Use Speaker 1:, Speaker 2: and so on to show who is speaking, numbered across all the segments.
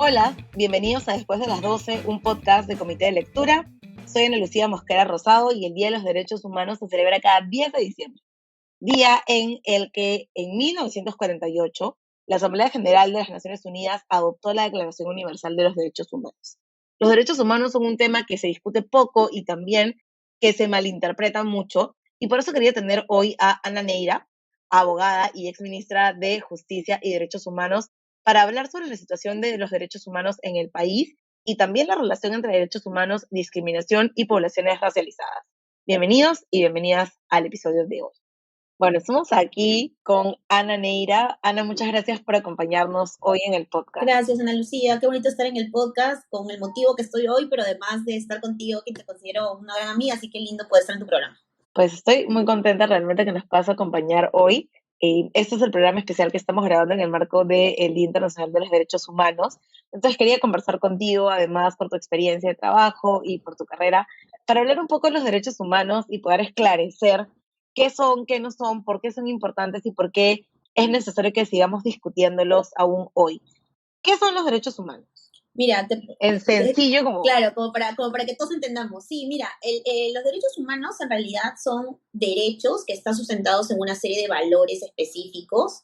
Speaker 1: Hola, bienvenidos a Después de las 12, un podcast de Comité de Lectura. Soy Ana Lucía Mosquera Rosado y el Día de los Derechos Humanos se celebra cada 10 de diciembre, día en el que en 1948 la Asamblea General de las Naciones Unidas adoptó la Declaración Universal de los Derechos Humanos. Los derechos humanos son un tema que se discute poco y también que se malinterpreta mucho, y por eso quería tener hoy a Ana Neira, abogada y exministra de Justicia y Derechos Humanos, para hablar sobre la situación de los derechos humanos en el país y también la relación entre derechos humanos, discriminación y poblaciones racializadas. Bienvenidos y bienvenidas al episodio de hoy. Bueno, estamos aquí con Ana Neira. Ana, muchas gracias por acompañarnos hoy en el podcast.
Speaker 2: Gracias, Ana Lucía. Qué bonito estar en el podcast con el motivo que estoy hoy, pero además de estar contigo, que te considero una gran amiga, así que lindo poder estar en tu programa.
Speaker 1: Pues estoy muy contenta realmente que nos puedas acompañar hoy. Este es el programa especial que estamos grabando en el marco del Día Internacional de los Derechos Humanos. Entonces quería conversar contigo, además por tu experiencia de trabajo y por tu carrera, para hablar un poco de los derechos humanos y poder esclarecer qué son, qué no son, por qué son importantes y por qué es necesario que sigamos discutiéndolos aún hoy. ¿Qué son los derechos humanos?
Speaker 2: Mira,
Speaker 1: en sencillo como...
Speaker 2: Claro, como para que todos entendamos. Sí, mira, los derechos humanos en realidad son derechos que están sustentados en una serie de valores específicos.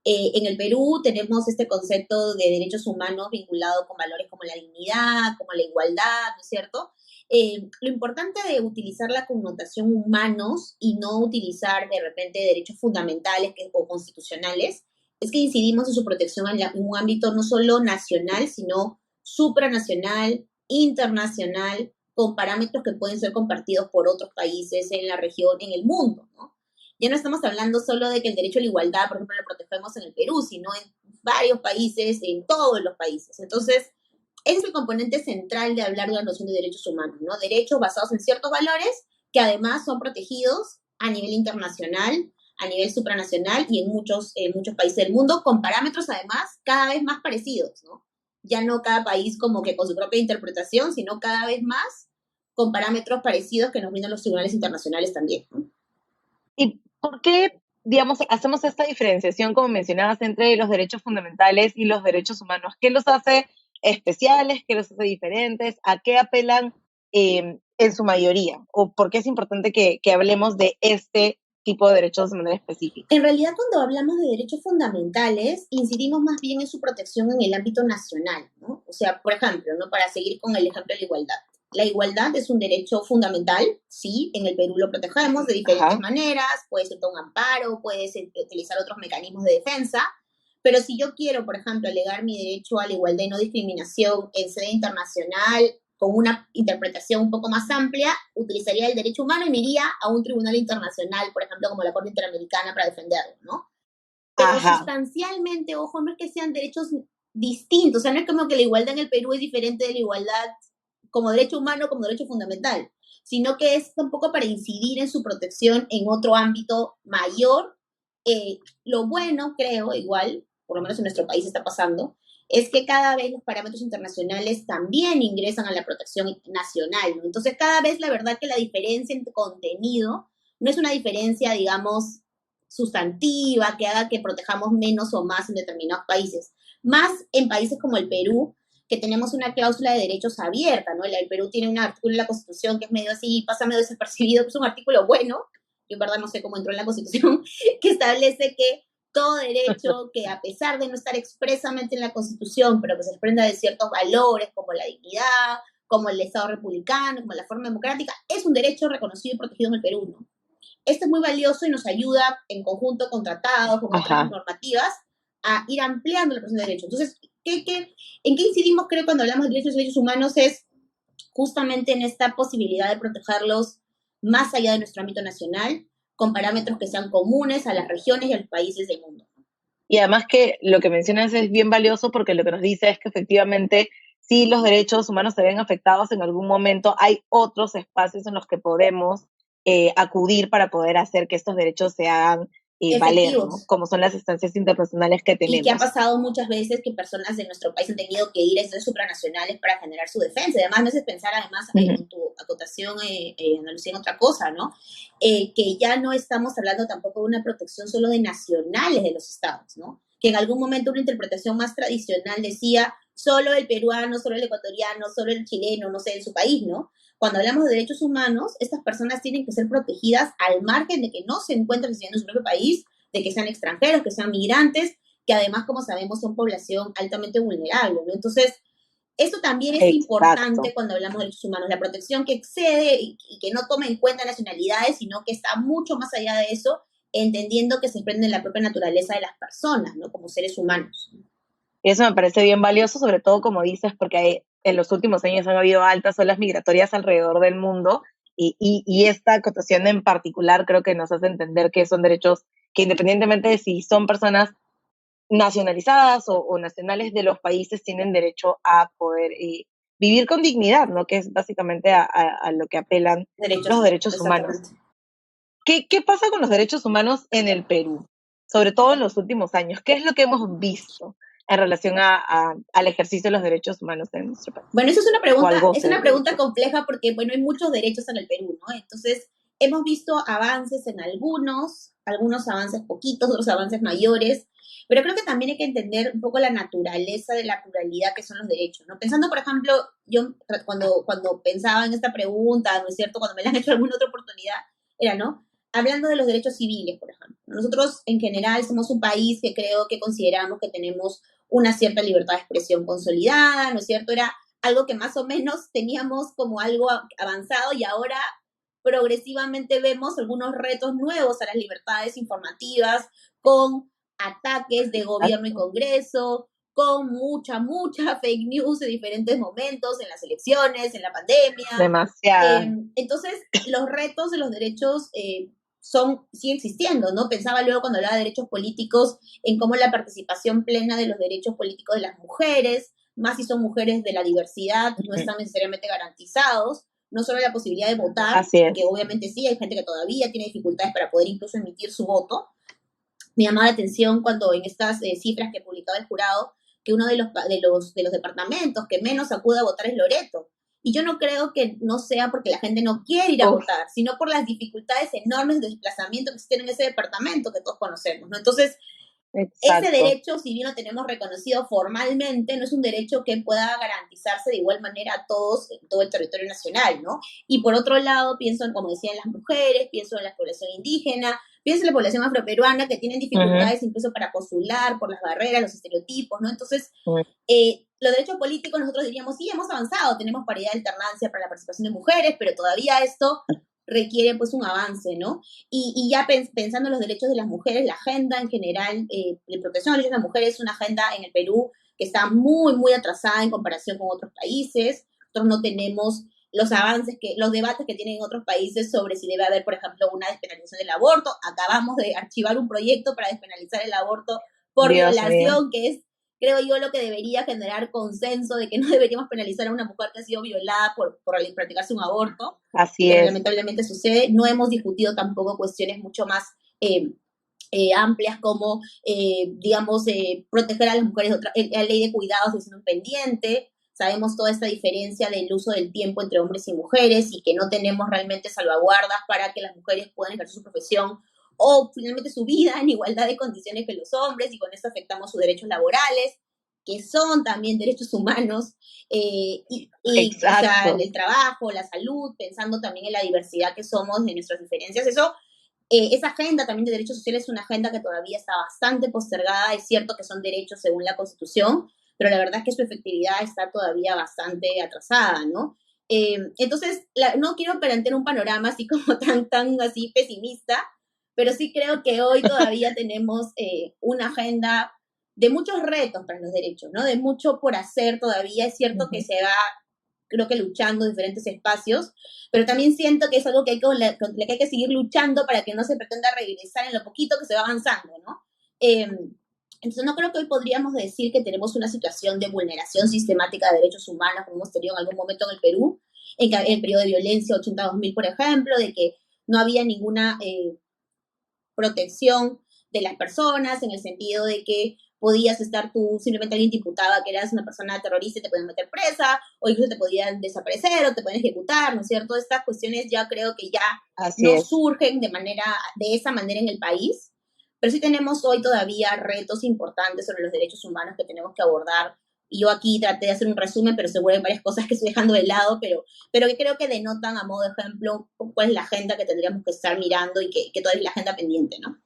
Speaker 2: En el Perú tenemos este concepto de derechos humanos vinculado con valores como la dignidad, como la igualdad, ¿no es cierto? Lo importante de utilizar la connotación humanos y no utilizar de repente derechos fundamentales o constitucionales es que incidimos en su protección en un ámbito no solo nacional, sino supranacional, internacional, con parámetros que pueden ser compartidos por otros países en la región, en el mundo, ¿no? Ya no estamos hablando solo de que el derecho a la igualdad, por ejemplo, lo protegemos en el Perú, sino en varios países, en todos los países. Entonces, ese es el componente central de hablar de la noción de derechos humanos, ¿no? Derechos basados en ciertos valores que además son protegidos a nivel internacional, a nivel supranacional y en muchos países del mundo, con parámetros además cada vez más parecidos, ¿no? Ya no cada país como que con su propia interpretación, sino cada vez más con parámetros parecidos que nos brindan los tribunales internacionales también, ¿no?
Speaker 1: ¿Y por qué, digamos, hacemos esta diferenciación, como mencionabas, entre los derechos fundamentales y los derechos humanos? ¿Qué los hace especiales? ¿Qué los hace diferentes? ¿A qué apelan en su mayoría? ¿O por qué es importante que hablemos de este tipo de derechos de manera específica?
Speaker 2: En realidad, cuando hablamos de derechos fundamentales, incidimos más bien en su protección en el ámbito nacional, ¿no? O sea, por ejemplo, ¿no? Para seguir con el ejemplo de la igualdad. La igualdad es un derecho fundamental, sí, en el Perú lo protegemos de diferentes maneras, puede ser un amparo, puede ser utilizar otros mecanismos de defensa, pero si yo quiero, por ejemplo, alegar mi derecho a la igualdad y no discriminación en sede internacional, con una interpretación un poco más amplia, utilizaría el derecho humano y me iría a un tribunal internacional, por ejemplo, como la Corte Interamericana, para defenderlo, ¿no? Pero sustancialmente, ojo, no es que sean derechos distintos, o sea, no es como que la igualdad en el Perú es diferente de la igualdad como derecho humano, como derecho fundamental, sino que es un poco para incidir en su protección en otro ámbito mayor. Lo bueno, creo, igual, por lo menos en nuestro país está pasando, es que cada vez los parámetros internacionales también ingresan a la protección nacional, ¿no? Entonces, cada vez la verdad que la diferencia en contenido no es una diferencia, digamos, sustantiva, que haga que protejamos menos o más en determinados países. Más en países como el Perú, que tenemos una cláusula de derechos abierta, ¿no? El Perú tiene un artículo en la Constitución que es medio así, pasa medio desapercibido, que es un artículo bueno, yo en verdad no sé cómo entró en la Constitución, que establece que todo derecho que a pesar de no estar expresamente en la Constitución, pero que se desprenda de ciertos valores como la dignidad, como el Estado republicano, como la forma democrática, es un derecho reconocido y protegido en el Perú, ¿no? Esto es muy valioso y nos ayuda en conjunto con tratados, con otras normativas, a ir ampliando la protección de derechos. Entonces, ¿en qué incidimos, creo, cuando hablamos de derechos humanos? Es justamente en esta posibilidad de protegerlos más allá de nuestro ámbito nacional, con parámetros que sean comunes a las regiones y a los países del mundo.
Speaker 1: Y además que lo que mencionas es bien valioso porque lo que nos dice es que efectivamente si los derechos humanos se ven afectados en algún momento, hay otros espacios en los que podemos acudir para poder hacer que estos derechos se hagan valer, ¿no? Como son las instancias internacionales que tenemos.
Speaker 2: Y que ha pasado muchas veces que personas de nuestro país han tenido que ir a esos supranacionales para generar su defensa. Y además me haces pensar, además, en tu acotación, Ana Lucía, en otra cosa, ¿no? Que ya no estamos hablando tampoco de una protección solo de nacionales de los estados, ¿no? Que en algún momento una interpretación más tradicional decía, solo el peruano, solo el ecuatoriano, solo el chileno, no sé, en su país, ¿no? Cuando hablamos de derechos humanos, estas personas tienen que ser protegidas al margen de que no se encuentren residiendo en su propio país, de que sean extranjeros, que sean migrantes, que además, como sabemos, son población altamente vulnerable, ¿no? Entonces, esto también es
Speaker 1: Exacto.
Speaker 2: importante cuando hablamos de derechos humanos, la protección que excede y que no toma en cuenta nacionalidades, sino que está mucho más allá de eso, entendiendo que se prende en la propia naturaleza de las personas, ¿no? Como seres humanos.
Speaker 1: Y eso me parece bien valioso, sobre todo como dices, porque en los últimos años han habido altas olas migratorias alrededor del mundo y esta acotación en particular creo que nos hace entender que son derechos que independientemente de si son personas nacionalizadas o nacionales de los países, tienen derecho a poder vivir con dignidad, ¿no? Que es básicamente a lo que apelan los
Speaker 2: Derechos,
Speaker 1: derechos humanos.
Speaker 2: exactamente.
Speaker 1: ¿Qué pasa con los derechos humanos en el Perú? Sobre todo en los últimos años. ¿Qué es lo que hemos visto en relación al ejercicio de los derechos humanos en nuestro país?
Speaker 2: Bueno, eso
Speaker 1: O al
Speaker 2: es
Speaker 1: goce
Speaker 2: una
Speaker 1: del
Speaker 2: pregunta
Speaker 1: derecho.
Speaker 2: compleja porque, bueno, hay muchos derechos en el Perú, ¿no? Entonces, hemos visto avances en algunos avances poquitos, otros avances mayores, pero creo que también hay que entender un poco la naturaleza de la pluralidad que son los derechos, ¿no? Pensando, por ejemplo, yo cuando pensaba en esta pregunta, ¿no es cierto? Cuando me la han hecho alguna otra oportunidad, era, ¿no? Hablando de los derechos civiles, por ejemplo. Nosotros, en general, somos un país que creo que consideramos que tenemos una cierta libertad de expresión consolidada, ¿no es cierto? Era algo que más o menos teníamos como algo avanzado y ahora progresivamente vemos algunos retos nuevos a las libertades informativas con ataques de gobierno y
Speaker 1: Exacto.
Speaker 2: Congreso, con mucha fake news en diferentes momentos, en las elecciones, en la pandemia.
Speaker 1: Demasiada.
Speaker 2: Entonces, los retos de los derechos siguen existiendo, ¿no? Pensaba luego cuando hablaba de derechos políticos en cómo la participación plena de los derechos políticos de las mujeres, más si son mujeres de la diversidad, no están necesariamente garantizados. No solo la posibilidad de votar,
Speaker 1: Así
Speaker 2: que
Speaker 1: es.
Speaker 2: obviamente sí, hay gente que todavía tiene dificultades para poder incluso emitir su voto. Me llamaba la atención cuando en estas cifras que publicaba el jurado, que uno de los departamentos que menos acude a votar es Loreto. Y yo no creo que no sea porque la gente no quiere ir a
Speaker 1: Uf,
Speaker 2: votar, sino por las dificultades enormes de desplazamiento que existen en ese departamento que todos conocemos, ¿no? Entonces, ese
Speaker 1: exacto.
Speaker 2: derecho, si bien lo tenemos reconocido formalmente, no es un derecho que pueda garantizarse de igual manera a todos en todo el territorio nacional, ¿no? Y por otro lado, pienso en, como decían, las mujeres, pienso en la población indígena, pienso en la población afroperuana que tienen
Speaker 1: Ujú,
Speaker 2: dificultades incluso para postular por las barreras, los estereotipos, ¿no? Entonces,
Speaker 1: ujú.
Speaker 2: los derechos políticos nosotros diríamos, sí, hemos avanzado, tenemos paridad de alternancia para la participación de mujeres, pero todavía esto requiere pues un avance, ¿no? Y ya pensando en los derechos de las mujeres, la agenda en general de protección de los derechos de las mujeres es una agenda en el Perú que está muy atrasada en comparación con otros países. Nosotros no tenemos los debates que tienen en otros países sobre si debe haber, por ejemplo, una despenalización del aborto. Acabamos de archivar un proyecto para despenalizar el aborto por
Speaker 1: Dios mío.
Speaker 2: violación, que es, creo yo, lo que debería generar consenso de que no deberíamos penalizar a una mujer que ha sido violada por practicarse un aborto,
Speaker 1: Así
Speaker 2: pero
Speaker 1: es.
Speaker 2: lamentablemente sucede. No hemos discutido tampoco cuestiones mucho más amplias como, digamos, proteger a las mujeres, la ley de cuidados es un pendiente. Sabemos toda esta diferencia del uso del tiempo entre hombres y mujeres y que no tenemos realmente salvaguardas para que las mujeres puedan ejercer su profesión o finalmente su vida en igualdad de condiciones que los hombres y con esto afectamos sus derechos laborales, que son también derechos humanos, o sea,
Speaker 1: Exacto.
Speaker 2: el trabajo, la salud, pensando también en la diversidad que somos, de nuestras diferencias. Eso esa agenda también de derechos sociales es una agenda que todavía está bastante postergada. Es cierto que son derechos según la Constitución, pero la verdad es que su efectividad está todavía bastante atrasada, ¿no? Entonces, no quiero plantear un panorama así como tan así pesimista, pero sí creo que hoy todavía tenemos una agenda de muchos retos para los derechos, ¿no? De mucho por hacer todavía. Es cierto que
Speaker 1: Ujú.
Speaker 2: se va, creo que luchando en diferentes espacios, pero también siento que es algo que con la que hay que seguir luchando para que no se pretenda regresar en lo poquito que se va avanzando, ¿no? Entonces no creo que hoy podríamos decir que tenemos una situación de vulneración sistemática de derechos humanos como hemos tenido en algún momento en el Perú, en el periodo de violencia 82.000, por ejemplo, de que no había ninguna protección de las personas, en el sentido de que podías estar tú, simplemente alguien te imputaba que eras una persona terrorista y te podían meter presa, o incluso te podían desaparecer o te pueden ejecutar, ¿no es cierto? Estas cuestiones ya creo que ya
Speaker 1: Así
Speaker 2: no
Speaker 1: es.
Speaker 2: surgen de esa manera en el país, pero sí tenemos hoy todavía retos importantes sobre los derechos humanos que tenemos que abordar Y yo aquí traté de hacer un resumen, pero seguro hay varias cosas que estoy dejando de lado, pero que creo que denotan a modo de ejemplo cuál es la agenda que tendríamos que estar mirando y que todavía es la agenda pendiente, ¿no?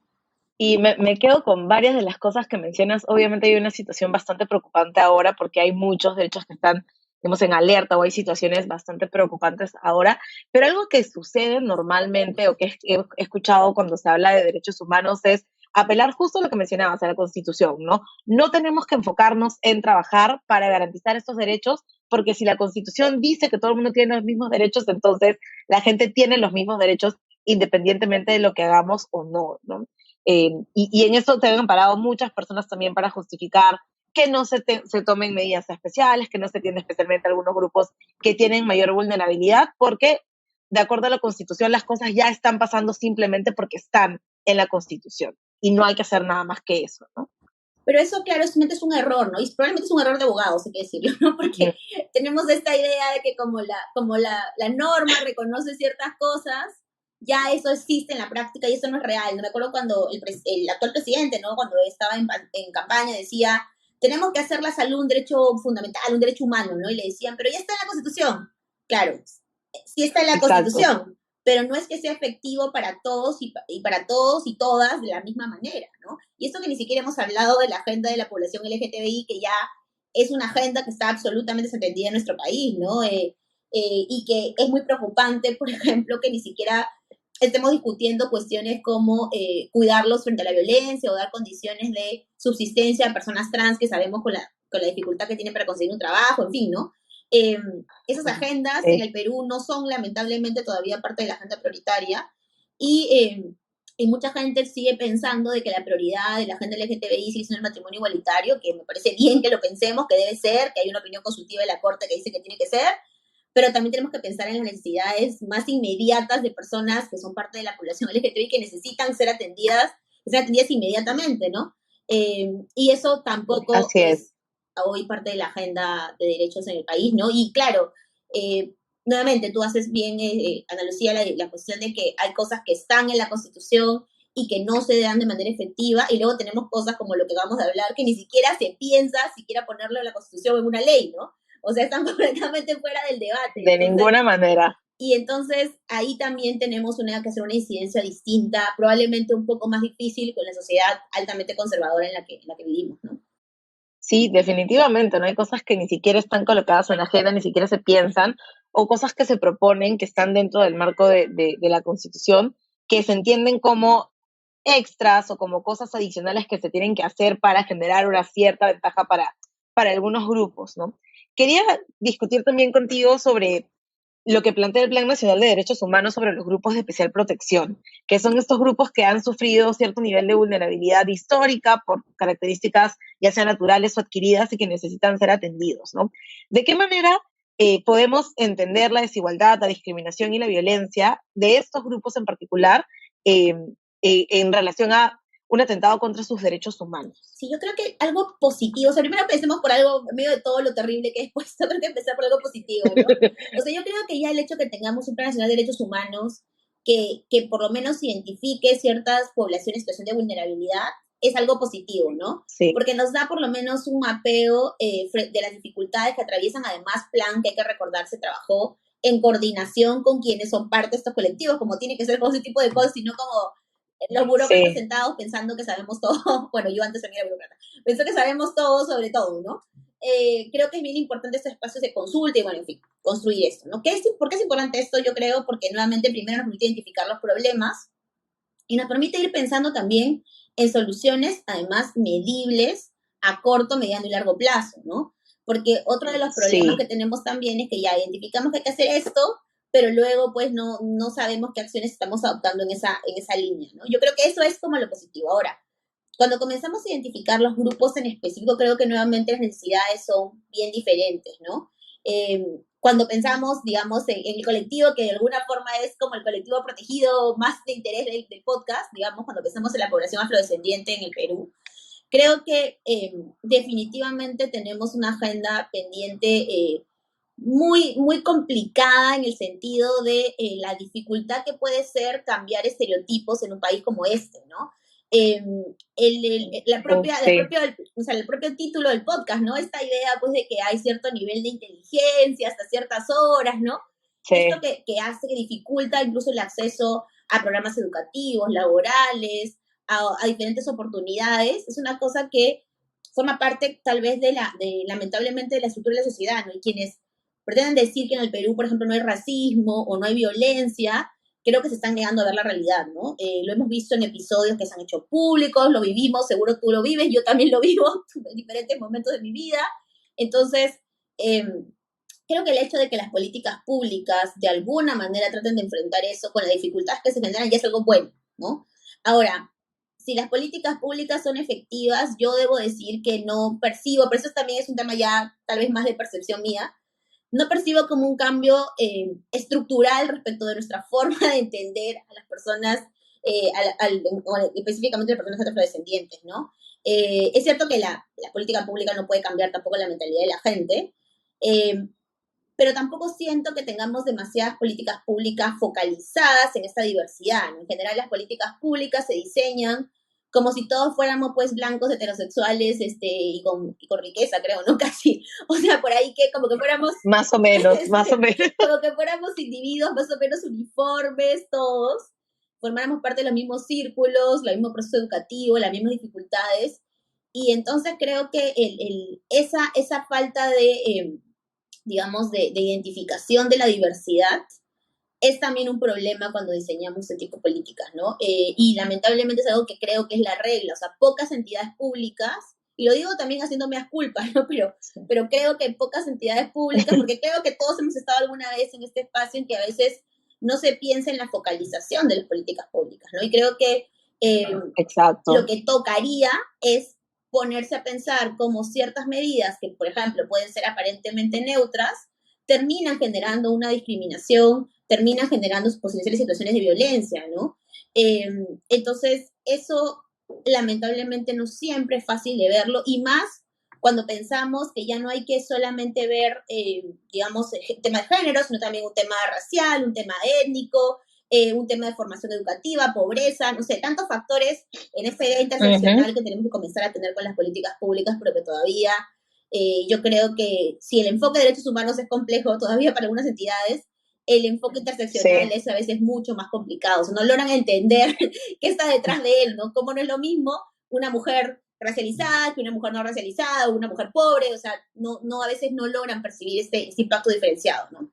Speaker 1: Y me quedo con varias de las cosas que mencionas. Obviamente hay una situación bastante preocupante ahora porque hay muchos derechos que están, digamos, en alerta o hay situaciones bastante preocupantes ahora, pero algo que sucede normalmente o que he escuchado cuando se habla de derechos humanos es apelar justo a lo que mencionabas, a la Constitución, ¿no? No tenemos que enfocarnos en trabajar para garantizar estos derechos, porque si la Constitución dice que todo el mundo tiene los mismos derechos, entonces la gente tiene los mismos derechos independientemente de lo que hagamos o no, ¿no? Y en eso se han parado muchas personas también para justificar que no se tomen medidas especiales, que no se tienen especialmente algunos grupos que tienen mayor vulnerabilidad, porque de acuerdo a la Constitución las cosas ya están pasando simplemente porque están en la Constitución y no hay que hacer nada más que eso, ¿no?
Speaker 2: Pero eso, claro, es un error, ¿no? Y probablemente es un error de abogados, hay que decirlo, ¿no? Porque tenemos esta idea de que como la norma reconoce ciertas cosas, ya eso existe en la práctica y eso no es real. No me acuerdo cuando el actual presidente, ¿no? Cuando estaba en campaña decía, tenemos que hacer la salud un derecho fundamental, un derecho humano, ¿no? Y le decían, pero ya está en la Constitución. Claro, sí está en la
Speaker 1: Exacto.
Speaker 2: Constitución, pero no es que sea efectivo para todos y para todos y todas de la misma manera, ¿no? Y esto que ni siquiera hemos hablado de la agenda de la población LGTBI, que ya es una agenda que está absolutamente desatendida en nuestro país, ¿no? Y que es muy preocupante, por ejemplo, que ni siquiera estemos discutiendo cuestiones como cuidarlos frente a la violencia o dar condiciones de subsistencia a personas trans que sabemos con la dificultad que tienen para conseguir un trabajo, en fin, ¿no? Eh, Esas agendas en
Speaker 1: Sí.
Speaker 2: el Perú no son lamentablemente todavía parte de la agenda prioritaria y mucha gente sigue pensando de que la prioridad de la agenda LGTBI sigue siendo el matrimonio igualitario, que me parece bien que lo pensemos, que debe ser, que hay una opinión consultiva de la Corte que dice que tiene que ser, pero también tenemos que pensar en las necesidades más inmediatas de personas que son parte de la población LGTBI que necesitan ser atendidas inmediatamente, ¿no? Y eso tampoco
Speaker 1: Así es.
Speaker 2: es hoy parte de la agenda de derechos en el país, ¿no? Y claro, nuevamente tú haces bien, Ana Lucía, la cuestión de que hay cosas que están en la Constitución y que no se dan de manera efectiva, y luego tenemos cosas como lo que vamos a hablar, que ni siquiera se piensa siquiera ponerlo en la Constitución en una ley, ¿no? O sea, están completamente fuera del debate.
Speaker 1: De ninguna manera.
Speaker 2: Y entonces ahí también tenemos que hacer una incidencia distinta, probablemente un poco más difícil con la sociedad altamente conservadora en la que vivimos, ¿no?
Speaker 1: Sí, definitivamente, ¿no? Hay cosas que ni siquiera están colocadas en la agenda, ni siquiera se piensan, o cosas que se proponen que están dentro del marco de la Constitución, que se entienden como extras o como cosas adicionales que se tienen que hacer para generar una cierta ventaja para algunos grupos, ¿no? Quería discutir también contigo sobre lo que plantea el Plan Nacional de Derechos Humanos sobre los grupos de especial protección, que son estos grupos que han sufrido cierto nivel de vulnerabilidad histórica por características ya sean naturales o adquiridas y que necesitan ser atendidos, ¿no? ¿De qué manera podemos entender la desigualdad, la discriminación y la violencia de estos grupos en particular eh, en relación a un atentado contra sus derechos humanos?
Speaker 2: Sí, yo creo que algo positivo, o sea, primero pensemos por algo, en medio de todo lo terrible que es puesto, creo que empezar por algo positivo, ¿no? O sea, yo creo que ya el hecho que tengamos un Plan Nacional de Derechos Humanos que por lo menos identifique ciertas poblaciones en situación de vulnerabilidad es algo positivo, ¿no?
Speaker 1: Sí,
Speaker 2: Porque nos da por lo menos un mapeo de las dificultades que atraviesan. Además, Plan, que hay que recordar, se trabajó en coordinación con quienes son parte de estos colectivos, como tiene que ser con ese tipo de cosas, sino como los burócratas
Speaker 1: sí,
Speaker 2: sentados pensando que sabemos todo. Bueno, yo antes también era burócrata. Pensó que sabemos todo sobre todo, ¿no? Creo que es bien importante estos espacios de consulta y, bueno, en fin, construir esto, ¿no? ¿Por qué es importante esto? Yo creo porque nuevamente primero nos permite identificar los problemas y nos permite ir pensando también en soluciones, además, medibles a corto, mediano y largo plazo, ¿no? Porque otro de los problemas que
Speaker 1: sí.
Speaker 2: tenemos también es que ya identificamos que hay que hacer esto, pero luego pues no sabemos qué acciones estamos adoptando en esa línea, ¿no? Yo creo que eso es como lo positivo. Ahora, cuando comenzamos a identificar los grupos en específico, creo que nuevamente las necesidades son bien diferentes, ¿no? Cuando pensamos, digamos, en el colectivo, que de alguna forma es como el colectivo protegido más de interés del podcast, digamos, cuando pensamos en la población afrodescendiente en el Perú, creo que definitivamente tenemos una agenda pendiente muy, muy complicada en el sentido de la dificultad que puede ser cambiar estereotipos en un país como este, ¿no? La
Speaker 1: Uf,
Speaker 2: propia, la
Speaker 1: sí.
Speaker 2: propia, o sea, el propio título del podcast, ¿no? Esta idea, pues, de que hay cierto nivel de inteligencia hasta ciertas horas, ¿no? Esto
Speaker 1: Sí.
Speaker 2: que hace, que dificulta incluso el acceso a programas educativos, laborales, a diferentes oportunidades, es una cosa que forma parte tal vez lamentablemente de la estructura de la sociedad, ¿no? Y quienes pretenden decir que en el Perú, por ejemplo, no hay racismo o no hay violencia, creo que se están negando a ver la realidad, ¿no? Lo hemos visto en episodios que se han hecho públicos, lo vivimos, seguro tú lo vives, yo también lo vivo en diferentes momentos de mi vida. Entonces, eh, creo que el hecho de que las políticas públicas de alguna manera traten de enfrentar eso con las dificultades que se generan ya es algo bueno, ¿no? Ahora, si las políticas públicas son efectivas, yo debo decir que no percibo, pero eso también es un tema ya tal vez más de percepción mía, no percibo como un cambio estructural respecto de nuestra forma de entender a las personas, específicamente a las personas afrodescendientes, ¿no? Es cierto que la política pública no puede cambiar tampoco la mentalidad de la gente, eh, pero tampoco siento que tengamos demasiadas políticas públicas focalizadas en esta diversidad, ¿no? En general, las políticas públicas se diseñan como si todos fuéramos, pues, blancos, heterosexuales, y con riqueza, creo, ¿no? Casi. O sea, por ahí que como que fuéramos,
Speaker 1: Más o menos, más o menos.
Speaker 2: como que fuéramos individuos más o menos uniformes, todos, formáramos parte de los mismos círculos, el mismo proceso educativo, las mismas dificultades. Y entonces creo que esa falta digamos, de identificación de la diversidad es también un problema cuando diseñamos este tipo de políticas, ¿no? Y lamentablemente es algo que creo que es la regla, o sea, pocas entidades públicas, y lo digo también haciéndome a culpa, ¿no? Pero creo que pocas entidades públicas, porque creo que todos hemos estado alguna vez en este espacio en que a veces no se piensa en la focalización de las políticas públicas, ¿no? Y creo que lo
Speaker 1: Exacto.
Speaker 2: que tocaría es ponerse a pensar cómo ciertas medidas que, por ejemplo, pueden ser aparentemente neutras, terminan generando una discriminación, terminan generando posibles situaciones de violencia, ¿no? Entonces, eso lamentablemente no siempre es fácil de verlo, y más cuando pensamos que ya no hay que solamente ver, digamos, el tema de género, sino también un tema racial, un tema étnico, un tema de formación educativa, pobreza, no sé, tantos factores en esta idea interseccional que tenemos que comenzar a tener con las políticas públicas, pero que todavía yo creo que si el enfoque de derechos humanos es complejo todavía para algunas entidades, el enfoque interseccional
Speaker 1: Sí.
Speaker 2: es a veces mucho más complicado. O sea, no logran entender qué está detrás de él, ¿no? Cómo no es lo mismo una mujer racializada que una mujer no racializada o una mujer pobre, o sea, a veces no logran percibir este impacto diferenciado, ¿no?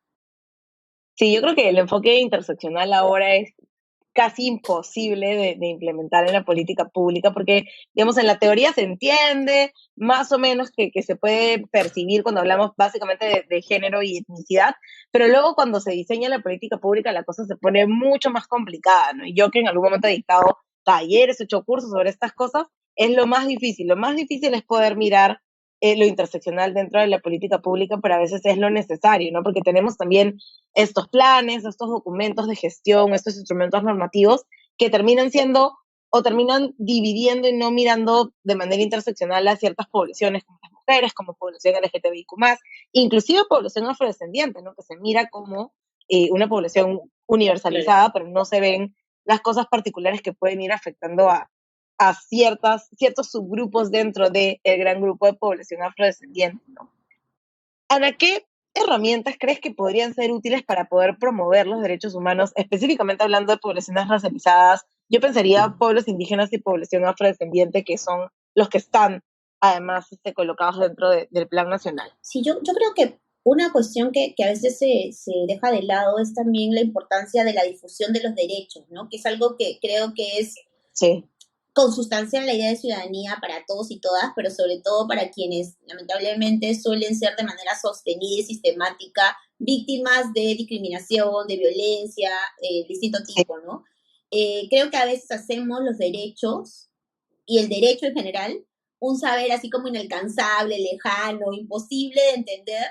Speaker 1: Sí, yo creo que el enfoque interseccional ahora es casi imposible de implementar en la política pública porque, digamos, en la teoría se entiende más o menos que se puede percibir cuando hablamos básicamente de género y etnicidad, pero luego cuando se diseña la política pública la cosa se pone mucho más complicada, ¿no? Y yo que en algún momento he dictado talleres, he hecho cursos sobre estas cosas, es lo más difícil. Lo más difícil es poder mirar lo interseccional dentro de la política pública, pero a veces es lo necesario, ¿no? Porque tenemos también estos planes, estos documentos de gestión, estos instrumentos normativos que terminan siendo o terminan dividiendo y no mirando de manera interseccional a ciertas poblaciones como las mujeres, como población LGTBIQ+, inclusive población afrodescendiente, ¿no? Que se mira como una población universalizada, pero no se ven las cosas particulares que pueden ir afectando a ciertos subgrupos dentro del gran grupo de población afrodescendiente, ¿no? Ana, ¿qué herramientas crees que podrían ser útiles para poder promover los derechos humanos, específicamente hablando de poblaciones racializadas? Yo pensaría pueblos indígenas y población afrodescendiente, que son los que están además colocados dentro del plan nacional.
Speaker 2: Sí, yo creo que una cuestión que a veces se deja de lado es también la importancia de la difusión de los derechos, ¿no? Que es algo que creo que es
Speaker 1: Sí,
Speaker 2: consustancial la idea de ciudadanía para todos y todas, pero sobre todo para quienes lamentablemente suelen ser de manera sostenida y sistemática víctimas de discriminación, de violencia, de distinto
Speaker 1: sí,
Speaker 2: tipo, ¿no? Creo que a veces hacemos los derechos y el derecho en general un saber así como inalcanzable, lejano, imposible de entender,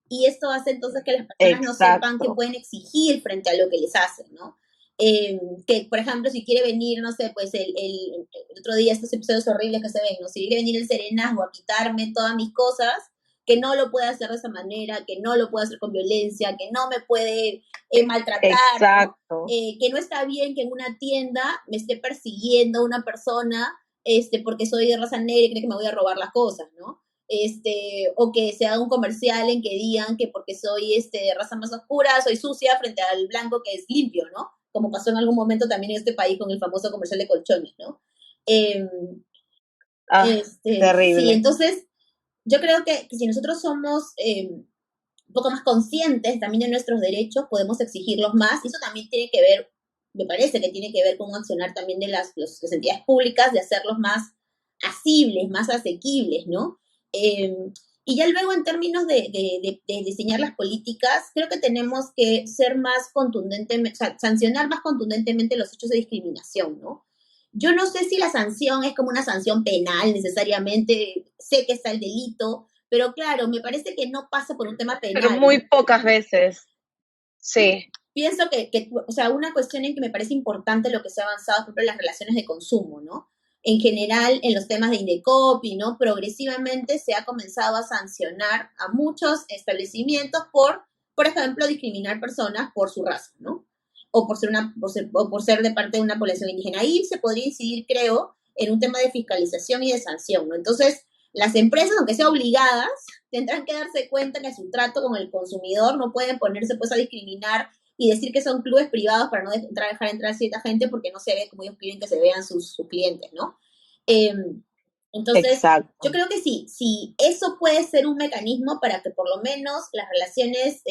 Speaker 2: y esto hace entonces que las personas no sepan qué
Speaker 1: exacto,
Speaker 2: pueden exigir frente a lo que les hacen, ¿no? Que, por ejemplo, si quiere venir, no sé, pues el otro día estos episodios horribles que se ven, ¿no? Si quiere venir el serenazgo a quitarme todas mis cosas, que no lo puede hacer de esa manera, que no lo puede hacer con violencia, que no me puede maltratar, ¿no?
Speaker 1: exacto.
Speaker 2: Que no está bien que en una tienda me esté persiguiendo una persona porque soy de raza negra y cree que me voy a robar las cosas, ¿no? O que se haga un comercial en que digan que porque soy de raza más oscura, soy sucia frente al blanco que es limpio, ¿no? Como pasó en algún momento también en este país con el famoso comercial de colchones, ¿no? Eh,
Speaker 1: Ah,
Speaker 2: sí,
Speaker 1: terrible.
Speaker 2: entonces yo creo que si nosotros somos un poco más conscientes también de nuestros derechos, podemos exigirlos más, y eso también tiene que ver, me parece que tiene que ver con un accionar también de las entidades públicas, de hacerlos más asibles, más asequibles, ¿no? Y ya luego en términos de diseñar las políticas, creo que tenemos que ser más contundentemente, o sea, sancionar más contundentemente los hechos de discriminación, ¿no? Yo no sé si la sanción es como una sanción penal necesariamente, sé que está el delito, pero claro, me parece que no pasa por un tema
Speaker 1: Pero
Speaker 2: penal,
Speaker 1: muy
Speaker 2: ¿no?
Speaker 1: pocas veces. Sí.
Speaker 2: Pienso o sea, una cuestión en que me parece importante lo que se ha avanzado, por ejemplo, en las relaciones de consumo, ¿no? En general, en los temas de Indecopi, ¿no? Progresivamente se ha comenzado a sancionar a muchos establecimientos por ejemplo, discriminar personas por su raza, ¿no? O por ser de parte de una población indígena. Ahí se podría incidir, creo, en un tema de fiscalización y de sanción, ¿no? Entonces, las empresas, aunque sean obligadas, tendrán que darse cuenta que su trato con el consumidor no pueden ponerse pues a discriminar y decir que son clubes privados para no dejar entrar a cierta gente porque no se ve como ellos quieren que se vean sus clientes, ¿no? Eh, entonces, yo
Speaker 1: Exacto.
Speaker 2: creo que sí, sí, eso puede ser un mecanismo para que por lo menos las relaciones,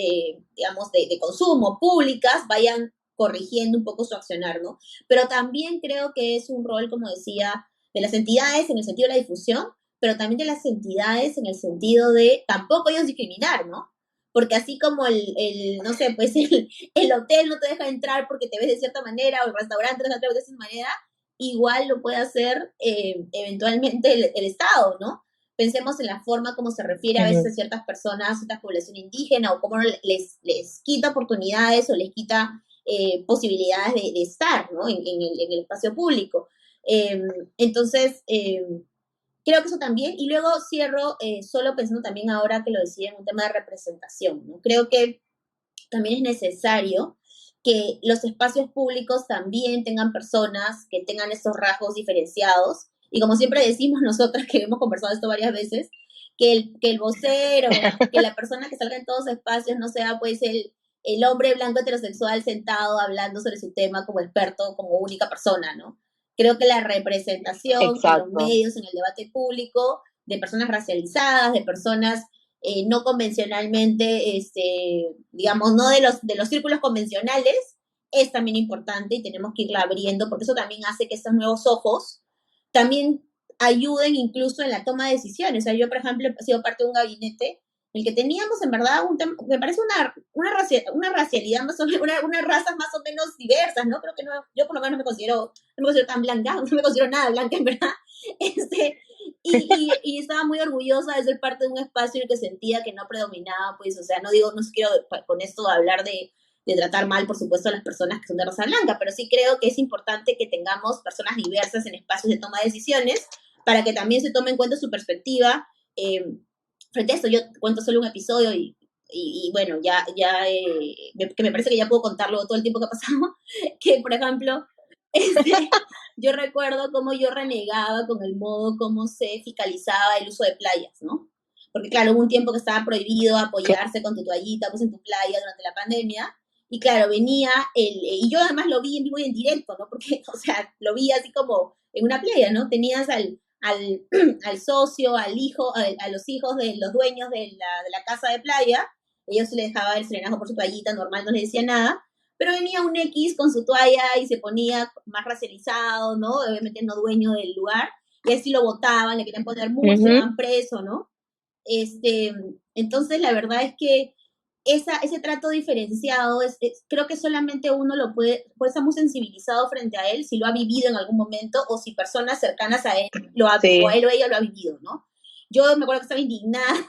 Speaker 2: digamos, de consumo públicas vayan corrigiendo un poco su accionar, ¿no? Pero también creo que es un rol, como decía, de las entidades en el sentido de la difusión, pero también de las entidades en el sentido de tampoco ellos discriminar, ¿no? Porque así como no sé, pues el hotel no te deja entrar porque te ves de cierta manera, o el restaurante no te deja entrar de esa manera, igual lo puede hacer eventualmente el Estado, ¿no? Pensemos en la forma como se refiere a veces a ciertas personas, a cierta población indígena, o cómo les quita oportunidades o les quita posibilidades de estar, ¿no? En el espacio público. Entonces, creo que eso también, y luego cierro solo pensando también ahora que lo decía en un tema de representación, ¿no? Creo que también es necesario que los espacios públicos también tengan personas que tengan esos rasgos diferenciados. Y como siempre decimos nosotras, que hemos conversado esto varias veces, que el vocero, que la persona que salga en todos los espacios no sea pues el hombre blanco heterosexual sentado hablando sobre su tema como experto, como única persona, ¿no? Creo que la representación en los
Speaker 1: Exacto.
Speaker 2: medios, en el debate público, de personas racializadas, de personas no convencionalmente, digamos, no de los círculos convencionales, es también importante y tenemos que irla abriendo, porque eso también hace que estos nuevos ojos también ayuden incluso en la toma de decisiones. O sea, yo, por ejemplo, he sido parte de un gabinete en el que teníamos, en verdad, me parece una racialidad más o menos, unas razas más o menos diversas, ¿no? Creo que no, yo por lo menos no me considero tan blanca, no me considero nada blanca, en verdad. Y estaba muy orgullosa de ser parte de un espacio en el que sentía que no predominaba, pues, o sea, no digo, no quiero con esto hablar de tratar mal, por supuesto, a las personas que son de raza blanca, pero sí creo que es importante que tengamos personas diversas en espacios de toma de decisiones para que también se tome en cuenta su perspectiva. Frente a esto, yo cuento solo un episodio y bueno, que me parece que ya puedo contarlo todo el tiempo que ha pasado, que por ejemplo, yo recuerdo cómo yo renegaba con el modo como se fiscalizaba el uso de playas, ¿no? Porque claro, hubo un tiempo que estaba prohibido apoyarse con tu toallita pues en tu playa durante la pandemia, y claro, venía y yo además lo vi en vivo y en directo, ¿no? Porque, o sea, lo vi así como en una playa, ¿no? Tenías al socio, al hijo, a los hijos de los dueños de la casa de playa, ellos se les dejaba el serenajo por su toallita, normal, no les decía nada, pero venía un X con su toalla y se ponía más racializado, ¿no? Obviamente no dueño del lugar, y así lo botaban, le querían poner multa, lo llevaban preso, ¿no? Entonces la verdad es que ese trato diferenciado creo que solamente uno puede estar muy sensibilizado frente a él si lo ha vivido en algún momento o si personas cercanas a él o a
Speaker 1: Sí.
Speaker 2: él o ella lo ha vivido, ¿no? Yo me acuerdo que estaba indignada,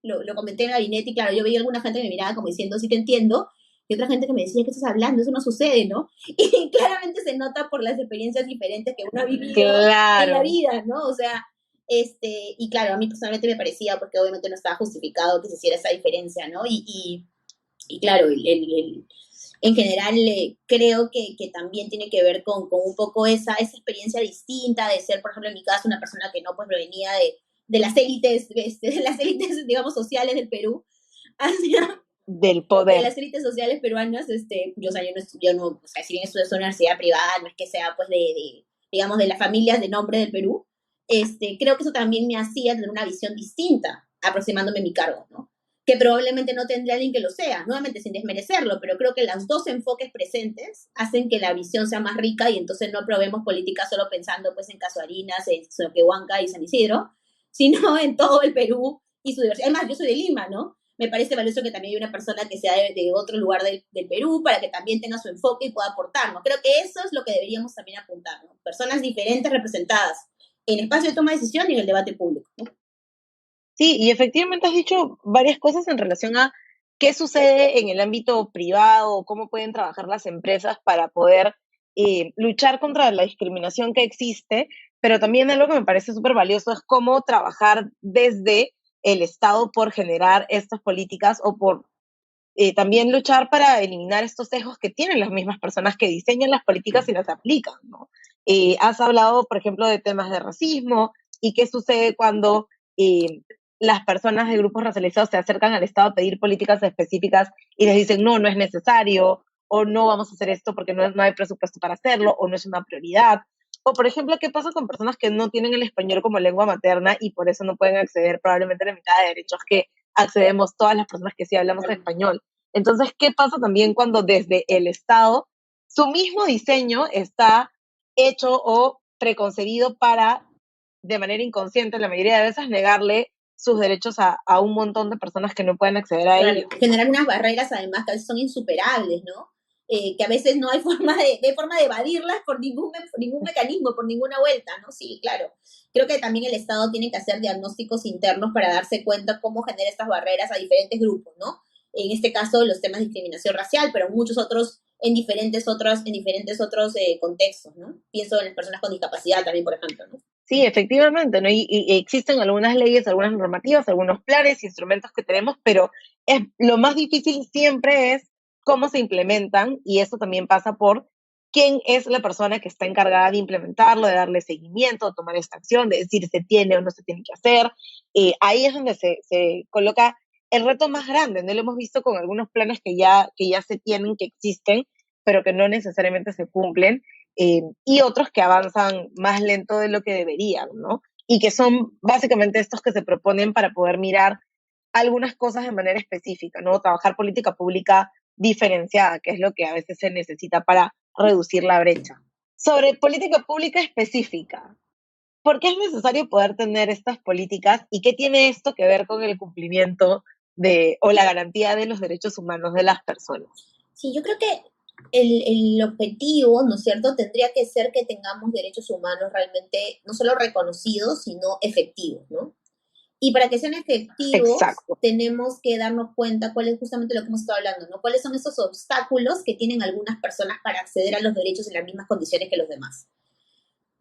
Speaker 2: lo comenté en el gabinete y claro, yo veía alguna gente que me miraba como diciendo, sí te entiendo, y otra gente que me decía, ¿qué estás hablando? Eso no sucede, ¿no? Y claramente se nota por las experiencias diferentes que uno ha vivido en la
Speaker 1: Claro.
Speaker 2: vida, ¿no? O sea, y claro, a mí personalmente me parecía, porque obviamente no estaba justificado que se hiciera esa diferencia, ¿no? Y claro, En general, creo que también tiene que ver con un poco esa experiencia distinta de ser, por ejemplo, en mi caso, una persona que no pues provenía de las élites, de las élites, digamos, sociales del Perú, hacia
Speaker 1: del
Speaker 2: de
Speaker 1: poder.
Speaker 2: las élites sociales peruanas, yo, o sea, yo no, o sea, si bien estudié en una universidad privada, no es que sea, pues, digamos, de las familias de nombre del Perú, creo que eso también me hacía tener una visión distinta, aproximándome a mi cargo, ¿no? Que probablemente no tendría alguien que lo sea, nuevamente sin desmerecerlo, pero creo que los dos enfoques presentes hacen que la visión sea más rica y entonces no probemos políticas solo pensando, pues, en Casuarinas, en Soquehuanca y San Isidro, sino en todo el Perú y su diversidad. Además, yo soy de Lima, ¿no? Me parece valioso que también haya una persona que sea de otro lugar del Perú para que también tenga su enfoque y pueda aportarnos. Creo que eso es lo que deberíamos también apuntar, ¿no? Personas diferentes representadas en espacio de toma de decisión y en el debate público, ¿no?
Speaker 1: Sí, y efectivamente has dicho varias cosas en relación a qué sucede en el ámbito privado, cómo pueden trabajar las empresas para poder luchar contra la discriminación que existe, pero también algo que me parece súper valioso es cómo trabajar desde el Estado por generar estas políticas o por también luchar para eliminar estos sesgos que tienen las mismas personas que diseñan las políticas y las aplican, ¿no? Has hablado, por ejemplo, de temas de racismo y qué sucede cuando las personas de grupos racializados se acercan al Estado a pedir políticas específicas y les dicen, no, no es necesario, o no vamos a hacer esto porque no hay presupuesto para hacerlo, o no es una prioridad. O, por ejemplo, ¿qué pasa con personas que no tienen el español como lengua materna y por eso no pueden acceder probablemente a la mitad de derechos que accedemos todas las personas que sí hablamos español? Entonces, ¿qué pasa también cuando desde el Estado su mismo diseño está hecho o preconcebido para, de manera inconsciente, la mayoría de veces, negarle sus derechos a un montón de personas que no pueden acceder a
Speaker 2: Claro,
Speaker 1: ellos?
Speaker 2: generar unas barreras además que a veces son insuperables, ¿no? Que a veces no hay forma de evadirlas por ningún mecanismo, por ninguna vuelta, ¿no? Sí, claro. Creo que también el Estado tiene que hacer diagnósticos internos para darse cuenta cómo genera estas barreras a diferentes grupos, ¿no? En este caso, los temas de discriminación racial, pero muchos otros, en diferentes otros contextos, ¿no? Pienso en las personas con discapacidad también, por ejemplo, ¿no?
Speaker 1: Sí, efectivamente, ¿no? Y existen algunas leyes, algunas normativas, algunos planes, instrumentos que tenemos, pero lo más difícil siempre es cómo se implementan, y eso también pasa por quién es la persona que está encargada de implementarlo, de darle seguimiento, de tomar esta acción, de decir se tiene o no se tiene que hacer. Ahí es donde se coloca el reto más grande, ¿no? Lo hemos visto con algunos planes que ya se tienen, que existen, pero que no necesariamente se cumplen, y otros que avanzan más lento de lo que deberían, ¿no? Y que son básicamente estos que se proponen para poder mirar algunas cosas de manera específica, ¿no? Trabajar política pública diferenciada, que es lo que a veces se necesita para reducir la brecha. Sobre política pública específica, ¿por qué es necesario poder tener estas políticas y qué tiene esto que ver con el cumplimiento o la garantía de los derechos humanos de las personas?
Speaker 2: Sí, yo creo que el objetivo, ¿no es cierto?, tendría que ser que tengamos derechos humanos realmente no solo reconocidos, sino efectivos, ¿no? Y para que sean efectivos,
Speaker 1: Exacto.
Speaker 2: tenemos que darnos cuenta cuál es justamente lo que hemos estado hablando, ¿no? Cuáles son esos obstáculos que tienen algunas personas para acceder a los derechos en las mismas condiciones que los demás.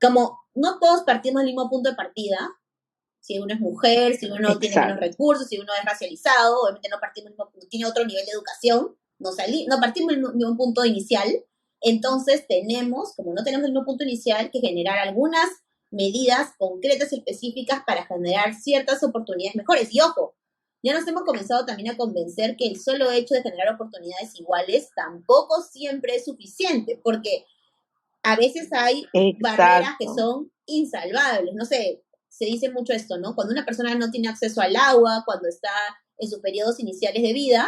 Speaker 2: Como no todos partimos del mismo punto de partida, si uno es mujer, si uno tiene menos
Speaker 1: Exacto.
Speaker 2: recursos, si uno es racializado, obviamente no partimos del mismo punto, tiene otro nivel de educación, no partimos del mismo punto inicial, entonces tenemos, como no tenemos el mismo punto inicial, que generar algunas medidas concretas y específicas para generar ciertas oportunidades mejores. Y ojo, ya nos hemos comenzado también a convencer que el solo hecho de generar oportunidades iguales tampoco siempre es suficiente, porque a veces hay barreras que
Speaker 1: Exacto.
Speaker 2: son insalvables. No sé, se dice mucho esto, ¿no? Cuando una persona no tiene acceso al agua, cuando está en sus periodos iniciales de vida,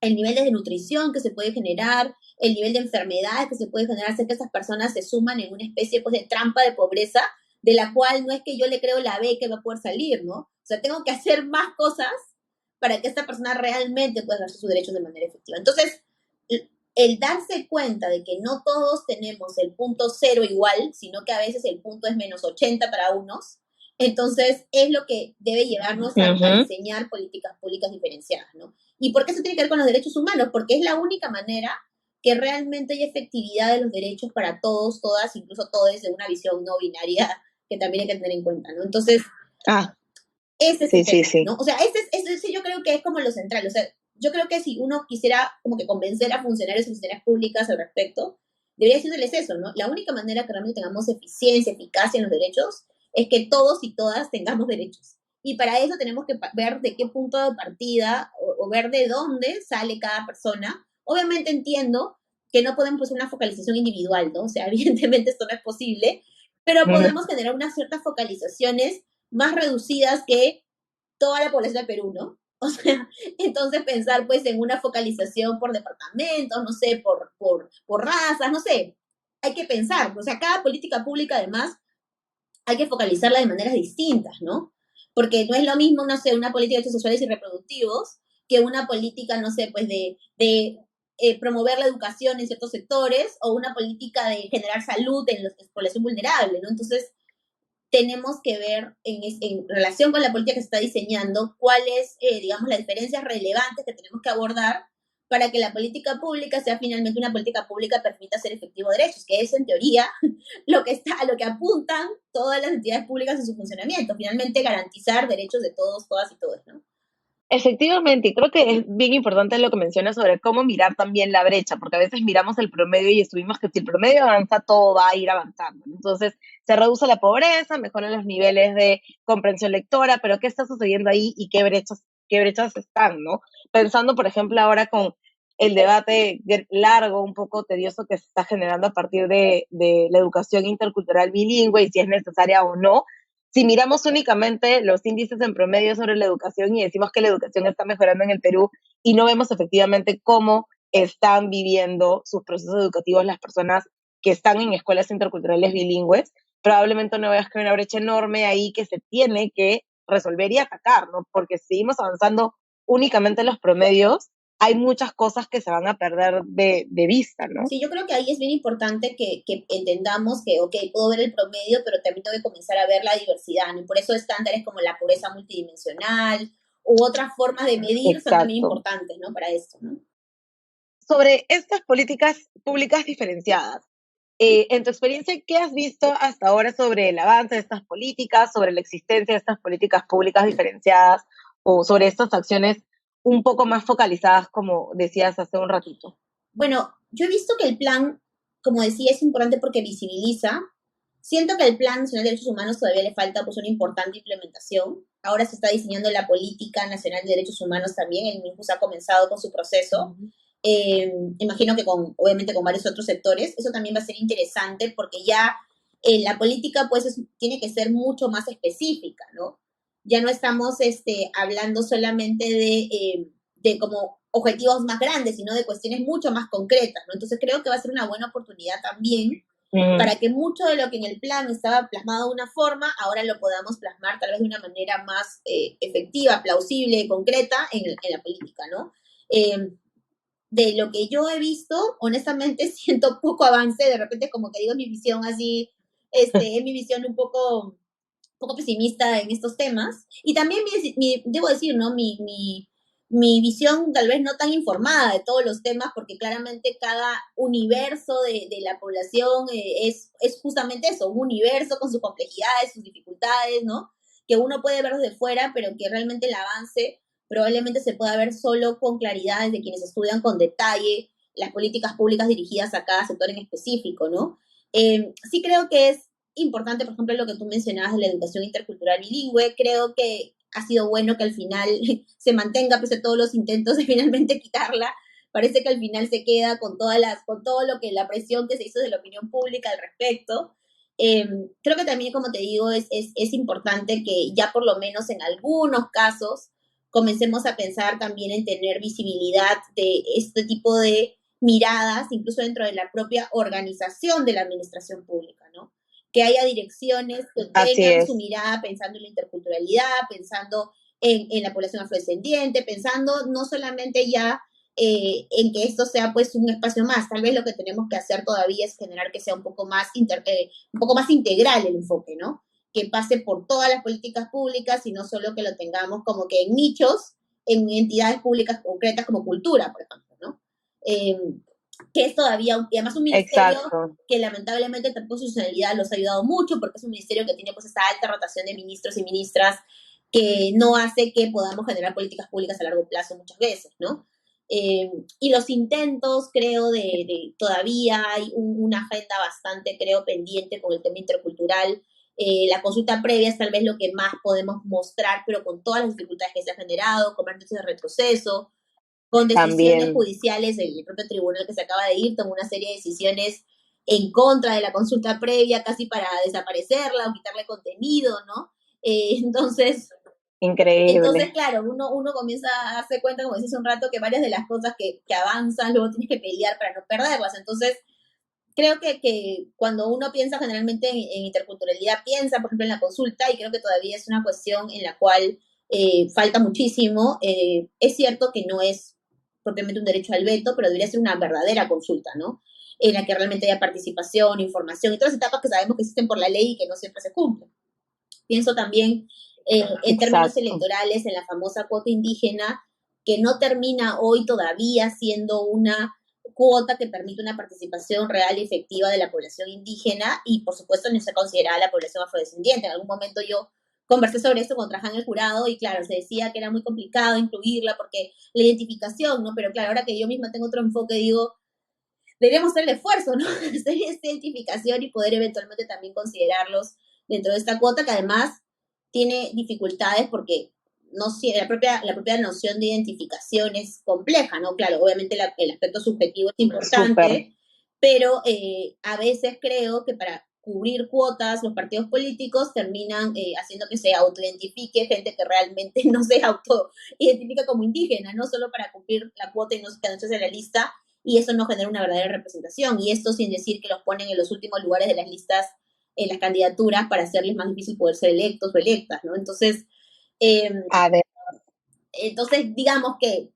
Speaker 2: el nivel de desnutrición que se puede generar, el nivel de enfermedades que se puede generar, hace que esas personas se suman en una especie pues, de trampa de pobreza, de la cual no es que yo le creo la B que va a poder salir, ¿no? O sea, tengo que hacer más cosas para que esta persona realmente pueda ejercer sus derechos de manera efectiva. Entonces, el darse cuenta de que no todos tenemos el punto cero igual, sino que a veces el punto es menos 80 para unos, entonces es lo que debe llevarnos a diseñar políticas públicas diferenciadas, ¿no? ¿Y por qué eso tiene que ver con los derechos humanos? Porque es la única manera que realmente hay efectividad de los derechos para todos, todas, incluso todos, de una visión no binaria que también hay que tener en cuenta, ¿no? Entonces, ese es
Speaker 1: Sí,
Speaker 2: el
Speaker 1: sí,
Speaker 2: tema,
Speaker 1: sí.
Speaker 2: ¿no? O sea, ese yo creo que es como lo central. O sea, yo creo que si uno quisiera como que convencer a funcionarios y funcionarias públicas al respecto, debería decirles eso, ¿no? La única manera que realmente tengamos eficiencia, eficacia en los derechos, es que todos y todas tengamos derechos. Y para eso tenemos que ver de qué punto de partida o ver de dónde sale cada persona. Obviamente entiendo que no podemos hacer una focalización individual, ¿no? O sea, evidentemente esto no es posible, pero podemos generar unas ciertas focalizaciones más reducidas que toda la población de Perú, ¿no? O sea, entonces pensar pues en una focalización por departamentos, no sé, por razas, no sé, hay que pensar, o sea, cada política pública además hay que focalizarla de maneras distintas, ¿no? Porque no es lo mismo, no sé, una política de derechos sexuales y reproductivos que una política, no sé, pues de promover la educación en ciertos sectores o una política de generar salud en la población vulnerable, ¿no? Entonces, tenemos que ver en relación con la política que se está diseñando cuáles, digamos, las diferencias relevantes que tenemos que abordar para que la política pública sea finalmente una política pública que permita hacer efectivos derechos, que es en teoría a lo que apuntan todas las entidades públicas en su funcionamiento, finalmente garantizar derechos de todos, todas y todos, ¿no?
Speaker 1: Efectivamente, y creo que es bien importante lo que mencionas sobre cómo mirar también la brecha, porque a veces miramos el promedio y estuvimos que si el promedio avanza, todo va a ir avanzando. Entonces, se reduce la pobreza, mejoran los niveles de comprensión lectora, pero ¿qué está sucediendo ahí y qué brechas están, ¿no? Pensando, por ejemplo, ahora con el debate largo, un poco tedioso que se está generando a partir de la educación intercultural bilingüe y si es necesaria o no, si miramos únicamente los índices en promedio sobre la educación y decimos que la educación está mejorando en el Perú y no vemos efectivamente cómo están viviendo sus procesos educativos las personas que están en escuelas interculturales bilingües, probablemente no veas que hay una brecha enorme ahí que se tiene que resolver y atacar, ¿no? Porque si seguimos avanzando únicamente en los promedios, hay muchas cosas que se van a perder de vista, ¿no?
Speaker 2: Sí, yo creo que ahí es bien importante que entendamos que, ok, puedo ver el promedio, pero también tengo que comenzar a ver la diversidad, ¿no? Y por eso estándares como la pobreza multidimensional u otras formas de medir son también
Speaker 1: Exacto.
Speaker 2: importantes, ¿no? Para esto, ¿no?
Speaker 1: Sobre estas políticas públicas diferenciadas, en tu experiencia, ¿qué has visto hasta ahora sobre el avance de estas políticas, sobre la existencia de estas políticas públicas diferenciadas o sobre estas acciones un poco más focalizadas, como decías hace un ratito?
Speaker 2: Bueno, yo he visto que el plan, como decía, es importante porque visibiliza. Siento que el Plan Nacional de Derechos Humanos todavía le falta pues una importante implementación. Ahora se está diseñando la Política Nacional de Derechos Humanos también, el MINJUS ha comenzado con su proceso. Imagino que obviamente con varios otros sectores. Eso también va a ser interesante porque ya la política pues tiene que ser mucho más específica, ¿no? Ya no estamos hablando solamente de como objetivos más grandes, sino de cuestiones mucho más concretas, ¿no? Entonces creo que va a ser una buena oportunidad también para que mucho de lo que en el plan estaba plasmado de una forma, ahora lo podamos plasmar tal vez de una manera más efectiva, plausible, concreta en la política, ¿no? De lo que yo he visto, honestamente siento poco avance, de repente como que digo mi visión así, es mi visión un poco pesimista en estos temas. Y también debo decir, ¿no? Mi visión tal vez no tan informada de todos los temas, porque claramente cada universo de la población es justamente eso, un universo con sus complejidades, sus dificultades, ¿no? Que uno puede ver desde fuera, pero que realmente el avance probablemente se pueda ver solo con claridad desde quienes estudian con detalle las políticas públicas dirigidas a cada sector en específico, ¿no? Sí creo que es importante, por ejemplo, lo que tú mencionabas de la educación intercultural bilingüe. Creo que ha sido bueno que al final se mantenga, pese a todos los intentos de finalmente quitarla. Parece que al final se queda con con todo lo que la presión que se hizo de la opinión pública al respecto. Creo que también, como te digo, es importante que ya por lo menos en algunos casos comencemos a pensar también en tener visibilidad de este tipo de miradas, incluso dentro de la propia organización de la administración pública, ¿no? Que haya direcciones que
Speaker 1: Así
Speaker 2: tengan su
Speaker 1: es.
Speaker 2: mirada pensando en la interculturalidad, pensando en la población afrodescendiente, pensando no solamente ya en que esto sea pues un espacio más, tal vez lo que tenemos que hacer todavía es generar que sea un poco más integral el enfoque, ¿no? Que pase por todas las políticas públicas y no solo que lo tengamos como que en nichos, en entidades públicas concretas como cultura, por ejemplo, ¿no? Que es todavía, y además un ministerio
Speaker 1: Exacto.
Speaker 2: que lamentablemente tampoco su institucionalidad los ha ayudado mucho, porque es un ministerio que tiene pues esta alta rotación de ministros y ministras que no hace que podamos generar políticas públicas a largo plazo muchas veces, ¿no? Y los intentos, creo, todavía hay una agenda bastante, creo, pendiente con el tema intercultural. La consulta previa es tal vez lo que más podemos mostrar, pero con todas las dificultades que se han generado, con índices de retroceso, con decisiones
Speaker 1: También.
Speaker 2: judiciales, el propio tribunal que se acaba de ir tomó una serie de decisiones en contra de la consulta previa, casi para desaparecerla o quitarle contenido, ¿no? Entonces,
Speaker 1: Increíble.
Speaker 2: claro, uno comienza a darse cuenta, como decís un rato, que varias de las cosas que avanzan, luego tienes que pelear para no perderlas. Entonces, creo que cuando uno piensa generalmente en interculturalidad, piensa, por ejemplo, en la consulta, y creo que todavía es una cuestión en la cual falta muchísimo. Es cierto que no es propiamente un derecho al veto, pero debería ser una verdadera consulta, ¿no? En la que realmente haya participación, información y todas las etapas que sabemos que existen por la ley y que no siempre se cumplen. Pienso también en términos
Speaker 1: Exacto.
Speaker 2: electorales en la famosa cuota indígena, que no termina hoy todavía siendo una cuota que permite una participación real y efectiva de la población indígena y por supuesto no se considera la población afrodescendiente. En algún momento yo conversé sobre esto con Trajano el jurado y claro, se decía que era muy complicado incluirla porque la identificación, ¿no? Pero claro, ahora que yo misma tengo otro enfoque, digo, deberíamos hacer el esfuerzo, ¿no? Hacer esta identificación y poder eventualmente también considerarlos dentro de esta cuota que además tiene dificultades porque no la propia noción de identificación es compleja, ¿no? Claro, obviamente el aspecto subjetivo es
Speaker 1: Súper.
Speaker 2: importante, pero a veces creo que para cubrir cuotas los partidos políticos terminan haciendo que se autoidentifique gente que realmente no se autoidentifica como indígena, no solo para cumplir la cuota y no quedarse en la lista, y eso no genera una verdadera representación, y esto sin decir que los ponen en los últimos lugares de las listas, en las candidaturas, para hacerles más difícil poder ser electos o electas, ¿no? Eh,
Speaker 1: Ade-
Speaker 2: digamos que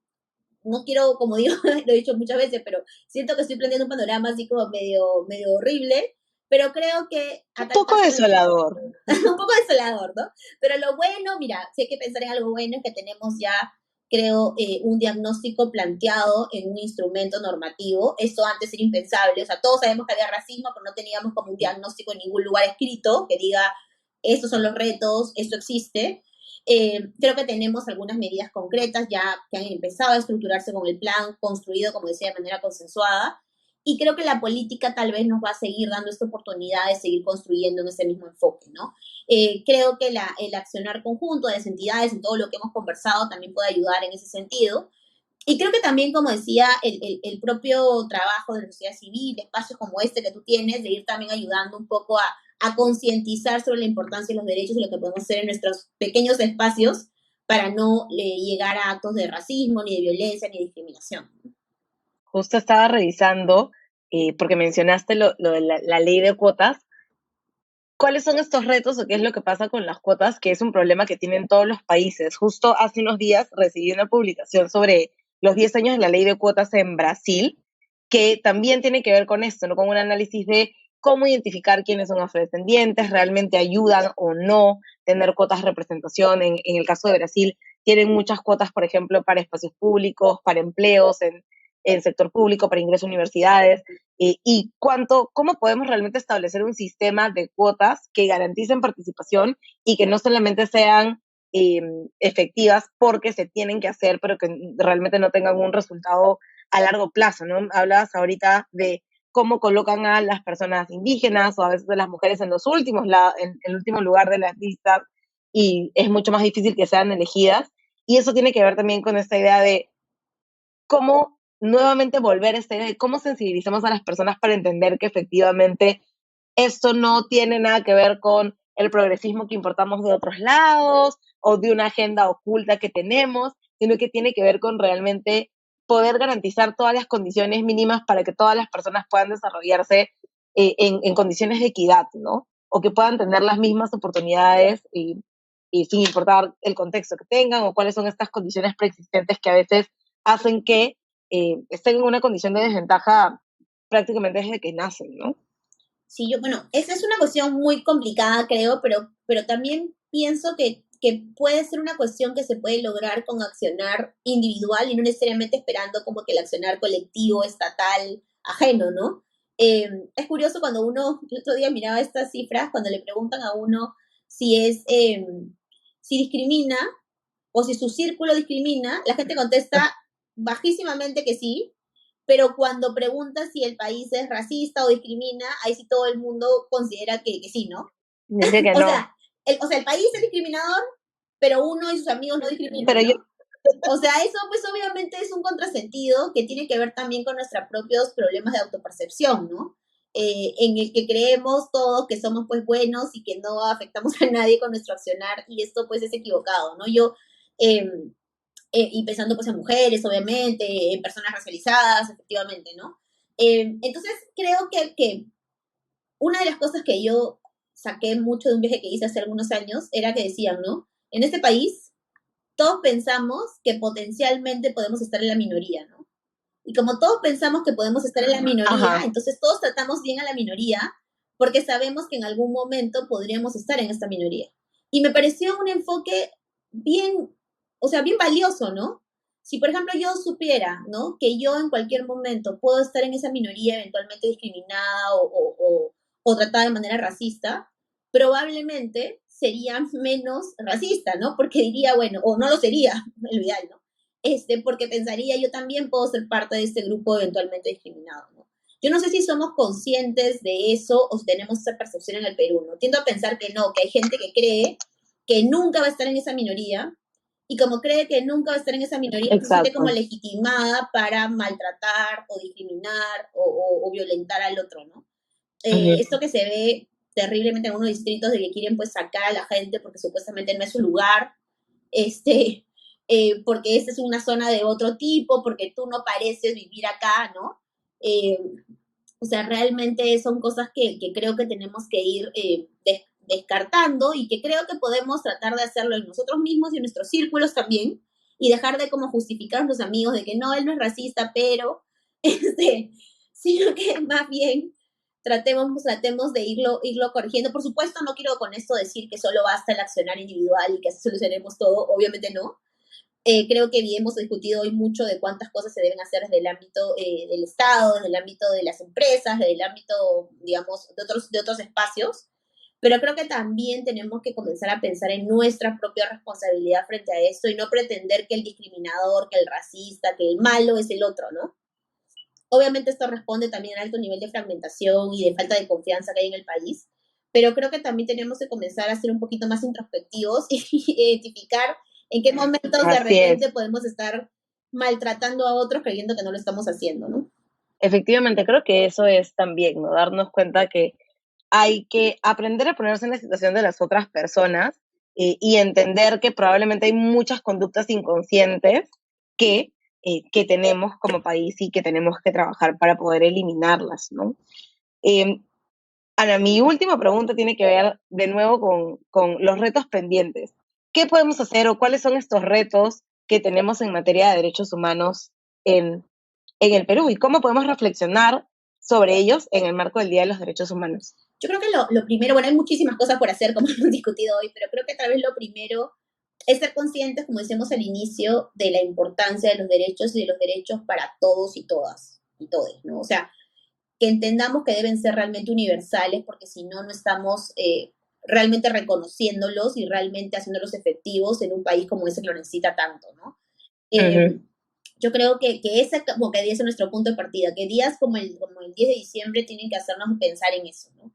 Speaker 2: no quiero, como digo, lo he dicho muchas veces, pero siento que estoy planteando un panorama así como medio horrible, pero creo que a
Speaker 1: un
Speaker 2: tal
Speaker 1: poco
Speaker 2: paso,
Speaker 1: desolador.
Speaker 2: un poco desolador, ¿no? Pero lo bueno, mira, si hay que pensar en algo bueno, es que tenemos ya, creo, un diagnóstico planteado en un instrumento normativo. Esto antes era impensable, o sea, todos sabemos que había racismo, pero no teníamos como un diagnóstico en ningún lugar escrito que diga, estos son los retos, esto existe. Creo que tenemos algunas medidas concretas ya que han empezado a estructurarse con el plan construido, como decía, de manera consensuada. Y creo que la política tal vez nos va a seguir dando esta oportunidad de seguir construyendo en ese mismo enfoque, ¿no? Creo que el accionar conjunto de las entidades en todo lo que hemos conversado también puede ayudar en ese sentido. Y creo que también, como decía, el propio trabajo de la sociedad civil, espacios como este que tú tienes, de ir también ayudando un poco a concientizar sobre la importancia de los derechos y lo que podemos hacer en nuestros pequeños espacios para no llegar a actos de racismo, ni de violencia, ni de discriminación.
Speaker 1: Justo estaba revisando, porque mencionaste lo de la ley de cuotas. ¿Cuáles son estos retos o qué es lo que pasa con las cuotas? Que es un problema que tienen todos los países. Justo hace unos días recibí una publicación sobre los 10 años de la ley de cuotas en Brasil, que también tiene que ver con esto, ¿no? Con un análisis de cómo identificar quiénes son afrodescendientes, realmente ayudan o no tener cuotas de representación. En el caso de Brasil, tienen muchas cuotas, por ejemplo, para espacios públicos, para empleos en sector público, para ingreso a universidades, y cómo podemos realmente establecer un sistema de cuotas que garanticen participación y que no solamente sean eh, efectivas porque se tienen que hacer, pero que realmente no tengan un resultado a largo plazo, ¿no? Hablabas ahorita de cómo colocan a las personas indígenas o a veces de las mujeres en los últimos, en el último lugar de las listas y es mucho más difícil que sean elegidas. Y eso tiene que ver también con esta idea de cómo nuevamente volver a esta idea de cómo sensibilizamos a las personas para entender que efectivamente esto no tiene nada que ver con el progresismo que importamos de otros lados o de una agenda oculta que tenemos, sino que tiene que ver con realmente poder garantizar todas las condiciones mínimas para que todas las personas puedan desarrollarse en condiciones de equidad, ¿no? O que puedan tener las mismas oportunidades y sin importar el contexto que tengan o cuáles son estas condiciones preexistentes que a veces hacen que estén en una condición de desventaja prácticamente desde que nacen, ¿no?
Speaker 2: Sí, bueno, esa es una cuestión muy complicada, creo, pero también pienso que puede ser una cuestión que se puede lograr con accionar individual y no necesariamente esperando como que el accionar colectivo, estatal, ajeno, ¿no? Es curioso cuando uno, el otro día miraba estas cifras, cuando le preguntan a uno si es si discrimina o si su círculo discrimina, la gente contesta bajísimamente que sí, pero cuando pregunta si el país es racista o discrimina, ahí sí todo el mundo considera que sí, ¿no?
Speaker 1: Dice que
Speaker 2: O
Speaker 1: no.
Speaker 2: sea, el país es discriminador, pero uno y sus amigos no discriminan,
Speaker 1: Pero yo,
Speaker 2: ¿no? O sea, eso pues obviamente es un contrasentido que tiene que ver también con nuestros propios problemas de autopercepción, ¿no? En el que creemos todos que somos pues buenos y que no afectamos a nadie con nuestro accionar y esto pues es equivocado, ¿no? Eh, y pensando pues en mujeres, obviamente, en personas racializadas, efectivamente, ¿no? Entonces creo que una de las cosas que yo saqué mucho de un viaje que hice hace algunos años era que decían, ¿no? En este país todos pensamos que potencialmente podemos estar en la minoría, ¿no? Y como todos pensamos que podemos estar en la minoría,
Speaker 1: ajá,
Speaker 2: entonces todos tratamos bien a la minoría porque sabemos que en algún momento podríamos estar en esta minoría. Y me pareció un enfoque bien, o sea, bien valioso, ¿no? Si, por ejemplo, yo supiera, ¿no? Que yo en cualquier momento puedo estar en esa minoría eventualmente discriminada o tratada de manera racista, probablemente sería menos racista, ¿no? Porque diría, bueno, o no lo sería, lo ideal, ¿no? Porque pensaría yo también puedo ser parte de este grupo eventualmente discriminado, ¿no? Yo no sé si somos conscientes de eso o si tenemos esa percepción en el Perú, ¿no? Tiendo a pensar que no, que hay gente que cree que nunca va a estar en esa minoría y como cree que nunca va a estar en esa minoría, se siente como
Speaker 1: exacto.
Speaker 2: legitimada para maltratar o discriminar o violentar al otro, ¿no?
Speaker 1: Ujú.
Speaker 2: Esto que se ve terriblemente en algunos distritos de que quieren pues sacar a la gente porque supuestamente no es su lugar, este, porque esta es una zona de otro tipo, porque tú no pareces vivir acá, ¿no? Eh, o sea, realmente son cosas que creo que tenemos que ir descartando y que creo que podemos tratar de hacerlo en nosotros mismos y en nuestros círculos también y dejar de como justificar a nuestros amigos de que no, él no es racista, pero, sino que más bien tratemos de irlo corrigiendo. Por supuesto, no quiero con esto decir que solo basta el accionar individual y que así solucionemos todo, obviamente no. Creo que hemos discutido hoy mucho de cuántas cosas se deben hacer desde el ámbito del Estado, desde el ámbito de las empresas, desde el ámbito, digamos, de otros espacios, pero creo que también tenemos que comenzar a pensar en nuestra propia responsabilidad frente a esto y no pretender que el discriminador, que el racista, que el malo es el otro, ¿no? Obviamente esto responde también al alto nivel de fragmentación y de falta de confianza que hay en el país, pero creo que también tenemos que comenzar a ser un poquito más introspectivos y identificar en qué momentos de
Speaker 1: Así es.
Speaker 2: repente podemos estar maltratando a otros creyendo que no lo estamos haciendo, ¿no?
Speaker 1: Efectivamente, creo que eso es también, ¿no? Darnos cuenta que hay que aprender a ponerse en la situación de las otras personas y entender que probablemente hay muchas conductas inconscientes que tenemos como país y que tenemos que trabajar para poder eliminarlas, ¿no? Eh, Ana, mi última pregunta tiene que ver de nuevo con los retos pendientes. ¿Qué podemos hacer o cuáles son estos retos que tenemos en materia de derechos humanos en, en el Perú y cómo podemos reflexionar sobre ellos en el marco del Día de los Derechos Humanos?
Speaker 2: Yo creo que lo primero, bueno, hay muchísimas cosas por hacer, como hemos discutido hoy, pero creo que tal vez lo primero es ser conscientes, como decíamos al inicio, de la importancia de los derechos y de los derechos para todos y todas y todes, ¿no? O sea, que entendamos que deben ser realmente universales, porque si no, no estamos realmente reconociéndolos y realmente haciéndolos efectivos en un país como ese que lo necesita tanto, ¿no?
Speaker 1: Uh-huh.
Speaker 2: Yo creo que ese como que es nuestro punto de partida, que días como el 10 de diciembre tienen que hacernos pensar en eso, ¿no?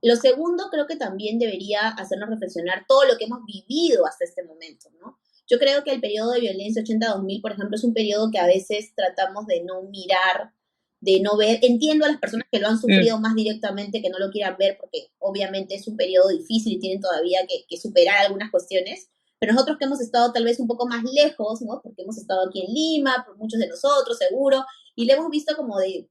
Speaker 2: Lo segundo, creo que también debería hacernos reflexionar todo lo que hemos vivido hasta este momento, ¿no? Yo creo que el periodo de violencia 80-2000, por ejemplo, es un periodo que a veces tratamos de no mirar, de no ver. Entiendo a las personas que lo han sufrido más directamente, que no lo quieran ver, porque obviamente es un periodo difícil y tienen todavía que superar algunas cuestiones, pero nosotros que hemos estado tal vez un poco más lejos, ¿no? Porque hemos estado aquí en Lima, por muchos de nosotros, seguro, y lo hemos visto como de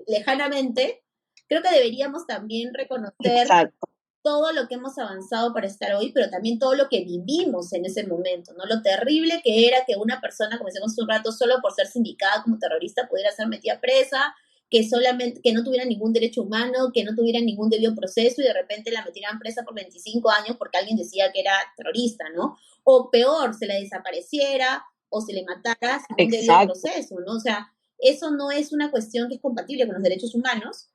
Speaker 2: lejanamente, creo que deberíamos también reconocer
Speaker 1: Exacto.
Speaker 2: todo lo que hemos avanzado para estar hoy, pero también todo lo que vivimos en ese momento, ¿no? Lo terrible que era que una persona, como decíamos hace un rato, solo por ser sindicada como terrorista pudiera ser metida presa, que no tuviera ningún derecho humano, que no tuviera ningún debido proceso y de repente la metieran presa por 25 años porque alguien decía que era terrorista, ¿no? O peor, se la desapareciera o se le matara sin un debido
Speaker 1: Exacto.
Speaker 2: proceso, ¿no? O sea, eso no es una cuestión que es compatible con los derechos humanos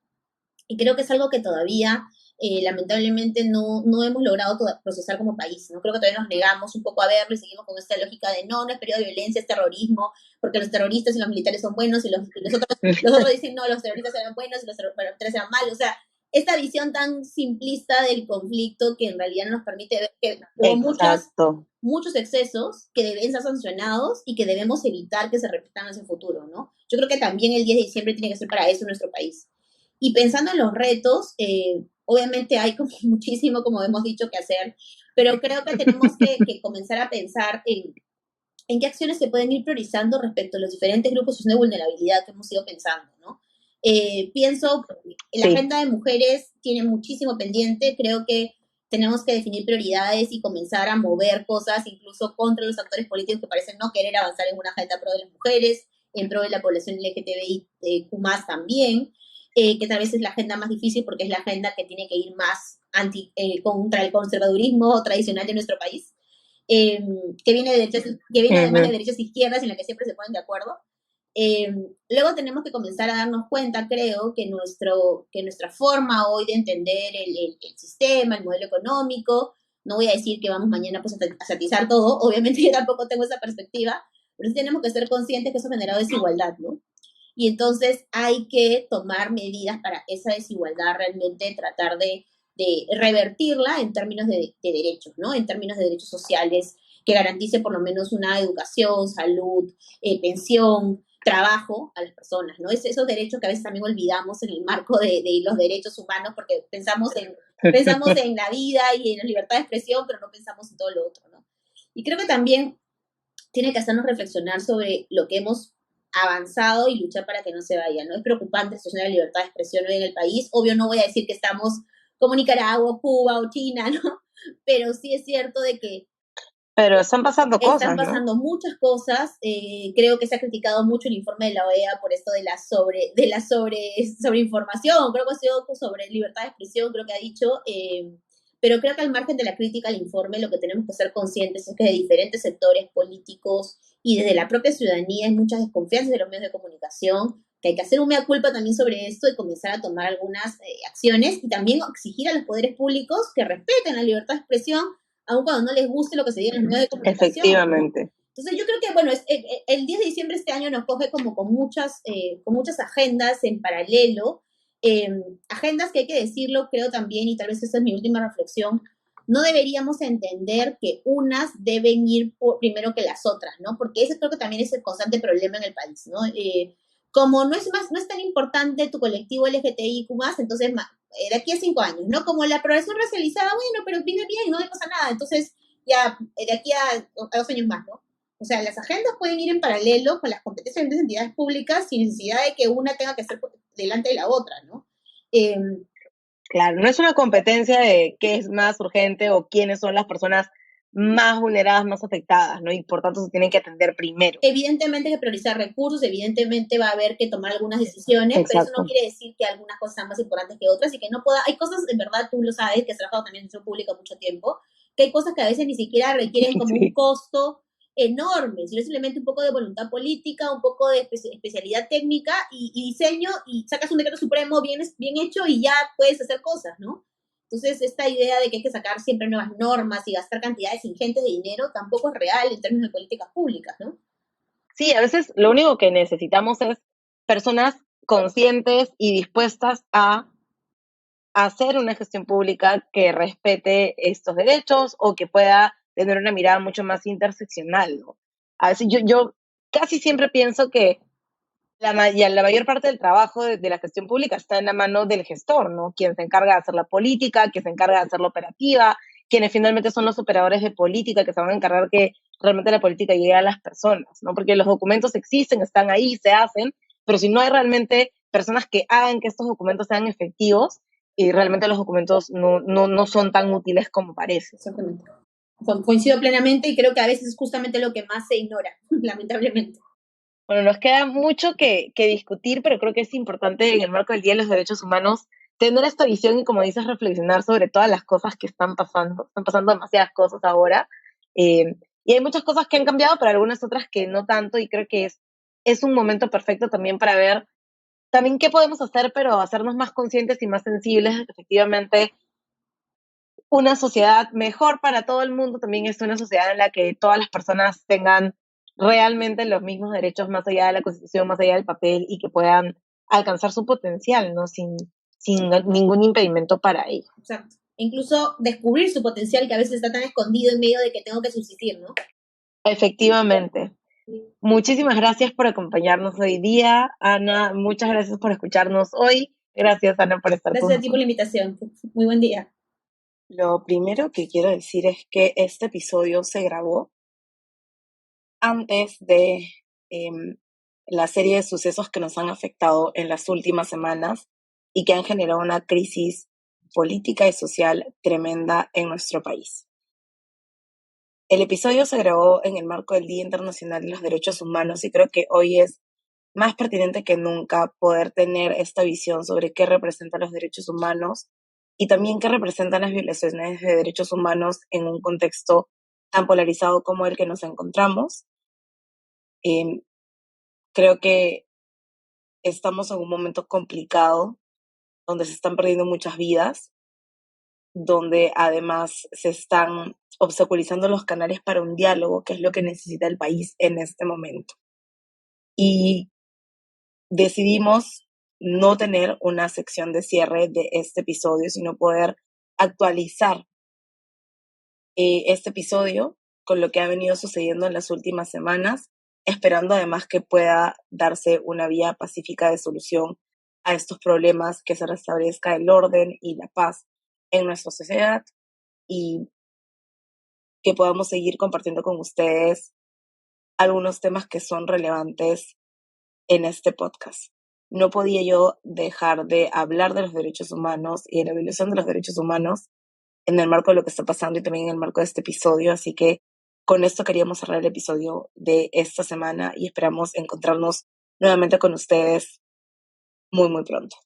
Speaker 2: y creo que es algo que todavía lamentablemente no hemos logrado procesar como país, ¿no? Creo que todavía nos negamos un poco a verlo y seguimos con esta lógica de no es periodo de violencia, es terrorismo, porque los terroristas y los militares son buenos y los otros dicen no, los terroristas eran buenos y los militares eran malos, o sea, esta visión tan simplista del conflicto que en realidad no nos permite ver que hubo muchos excesos que deben ser sancionados y que debemos evitar que se repitan en el futuro, ¿no? Yo creo que también el 10 de diciembre tiene que ser para eso en nuestro país. Y pensando en los retos, obviamente hay como muchísimo, como hemos dicho, que hacer, pero creo que tenemos que comenzar a pensar en qué acciones se pueden ir priorizando respecto a los diferentes grupos de vulnerabilidad que hemos ido pensando, ¿no? Pienso, la agenda de mujeres tiene muchísimo pendiente, creo que tenemos que definir prioridades y comenzar a mover cosas, incluso contra los actores políticos que parecen no querer avanzar en una agenda pro de las mujeres, en pro de la población LGTBIQ+, también, que tal vez es la agenda más difícil porque es la agenda que tiene que ir más contra el conservadurismo tradicional de nuestro país, que viene además de derechas e izquierdas en la que siempre se ponen de acuerdo. Luego tenemos que comenzar a darnos cuenta, creo, que nuestra forma hoy de entender el sistema, el modelo económico, no voy a decir que vamos mañana pues, a satizar todo, obviamente yo tampoco tengo esa perspectiva, pero sí tenemos que ser conscientes que eso ha generado desigualdad, ¿no? Y entonces hay que tomar medidas para esa desigualdad, realmente tratar de revertirla en términos de derechos, ¿no? En términos de derechos sociales, que garantice por lo menos una educación, salud, pensión, trabajo a las personas, ¿no? Esos derechos que a veces también olvidamos en el marco de los derechos humanos, porque pensamos en la vida y en la libertad de expresión, pero no pensamos en todo lo otro, ¿no? Y creo que también tiene que hacernos reflexionar sobre lo que hemos avanzado y luchar para que no se vaya, ¿no? Es preocupante la situación de la libertad de expresión hoy en el país. Obvio, no voy a decir que estamos como Nicaragua, Cuba o China, ¿no? Pero sí es cierto de que
Speaker 1: pero están pasando cosas,
Speaker 2: están pasando muchas cosas. Creo que se ha criticado mucho el informe de la OEA por esto de la sobreinformación. Creo que ha sido sobre libertad de expresión, creo que ha dicho. Pero creo que al margen de la crítica al informe, lo que tenemos que ser conscientes es que de diferentes sectores políticos y desde la propia ciudadanía hay muchas desconfianzas de los medios de comunicación, que hay que hacer un mea culpa también sobre esto y comenzar a tomar algunas acciones y también exigir a los poderes públicos que respeten la libertad de expresión, aun cuando no les guste lo que se diga en los medios de comunicación.
Speaker 1: Efectivamente.
Speaker 2: Entonces yo creo que, bueno, el 10 de diciembre este año nos coge como con muchas agendas en paralelo, agendas que hay que decirlo, creo también, y tal vez esa es mi última reflexión, no deberíamos entender que unas deben ir primero que las otras, ¿no? Porque ese creo que también es el constante problema en el país, ¿no? Como no es tan importante tu colectivo LGTBIQ+, entonces de aquí a 5 años, ¿no? Como la progresión racializada, bueno, pero viene bien, no le pasa nada, entonces ya de aquí a 2 años más, ¿no? O sea, las agendas pueden ir en paralelo con las competencias de las entidades públicas sin necesidad de que una tenga que estar delante de la otra, ¿no?
Speaker 1: Claro, no es una competencia de qué es más urgente o quiénes son las personas más vulneradas, más afectadas, ¿no? Y por tanto se tienen que atender primero.
Speaker 2: Evidentemente hay que priorizar recursos, evidentemente va a haber que tomar algunas decisiones, pero eso no quiere decir que algunas cosas sean más importantes que otras y que no pueda, hay cosas, en verdad, tú lo sabes, que has trabajado también en función pública mucho tiempo, que hay cosas que a veces ni siquiera requieren como un costo enorme, sino simplemente un poco de voluntad política, un poco de especialidad técnica y diseño, y sacas un decreto supremo bien hecho y ya puedes hacer cosas, ¿no? Entonces, esta idea de que hay que sacar siempre nuevas normas y gastar cantidades ingentes de dinero tampoco es real en términos de políticas públicas, ¿no?
Speaker 1: Sí, a veces lo único que necesitamos es personas conscientes y dispuestas a hacer una gestión pública que respete estos derechos o que pueda tener una mirada mucho más interseccional, ¿no? A veces yo casi siempre pienso que la mayor parte del trabajo de la gestión pública está en la mano del gestor, ¿no? Quien se encarga de hacer la política, quien se encarga de hacer la operativa, quienes finalmente son los operadores de política que se van a encargar que realmente la política llegue a las personas, ¿no? Porque los documentos existen, están ahí, se hacen, pero si no hay realmente personas que hagan que estos documentos sean efectivos, y realmente los documentos no son tan útiles como parece.
Speaker 2: Exactamente. Coincido plenamente y creo que a veces es justamente lo que más se ignora, lamentablemente.
Speaker 1: Bueno, nos queda mucho que discutir, pero creo que es importante en el marco del Día de los Derechos Humanos tener esta visión y, como dices, reflexionar sobre todas las cosas que están pasando. Están pasando demasiadas cosas ahora. Y hay muchas cosas que han cambiado, pero algunas otras que no tanto, y creo que es un momento perfecto también para ver también qué podemos hacer, pero hacernos más conscientes y más sensibles efectivamente una sociedad mejor para todo el mundo también es una sociedad en la que todas las personas tengan realmente los mismos derechos más allá de la Constitución, más allá del papel y que puedan alcanzar su potencial, ¿no? Sin ningún impedimento para ello.
Speaker 2: Exacto. Incluso descubrir su potencial que a veces está tan escondido en medio de que tengo que subsistir, ¿no?
Speaker 1: Efectivamente. Muchísimas gracias por acompañarnos hoy día, Ana. Muchas gracias por escucharnos hoy. Gracias, Ana, por estar con
Speaker 2: Gracias a ti por
Speaker 1: nosotros.
Speaker 2: la invitación. Muy buen día.
Speaker 3: Lo primero que quiero decir es que este episodio se grabó antes de la serie de sucesos que nos han afectado en las últimas semanas y que han generado una crisis política y social tremenda en nuestro país. El episodio se grabó en el marco del Día Internacional de los Derechos Humanos y creo que hoy es más pertinente que nunca poder tener esta visión sobre qué representan los derechos humanos y también qué representan las violaciones de derechos humanos en un contexto tan polarizado como el que nos encontramos. Creo que estamos en un momento complicado donde se están perdiendo muchas vidas, donde además se están obstaculizando los canales para un diálogo, que es lo que necesita el país en este momento. Y decidimos no tener una sección de cierre de este episodio, sino poder actualizar este episodio con lo que ha venido sucediendo en las últimas semanas, esperando además que pueda darse una vía pacífica de solución a estos problemas, que se restablezca el orden y la paz en nuestra sociedad y que podamos seguir compartiendo con ustedes algunos temas que son relevantes en este podcast. No podía yo dejar de hablar de los derechos humanos y de la violación de los derechos humanos en el marco de lo que está pasando y también en el marco de este episodio, así que con esto queríamos cerrar el episodio de esta semana y esperamos encontrarnos nuevamente con ustedes muy, muy pronto.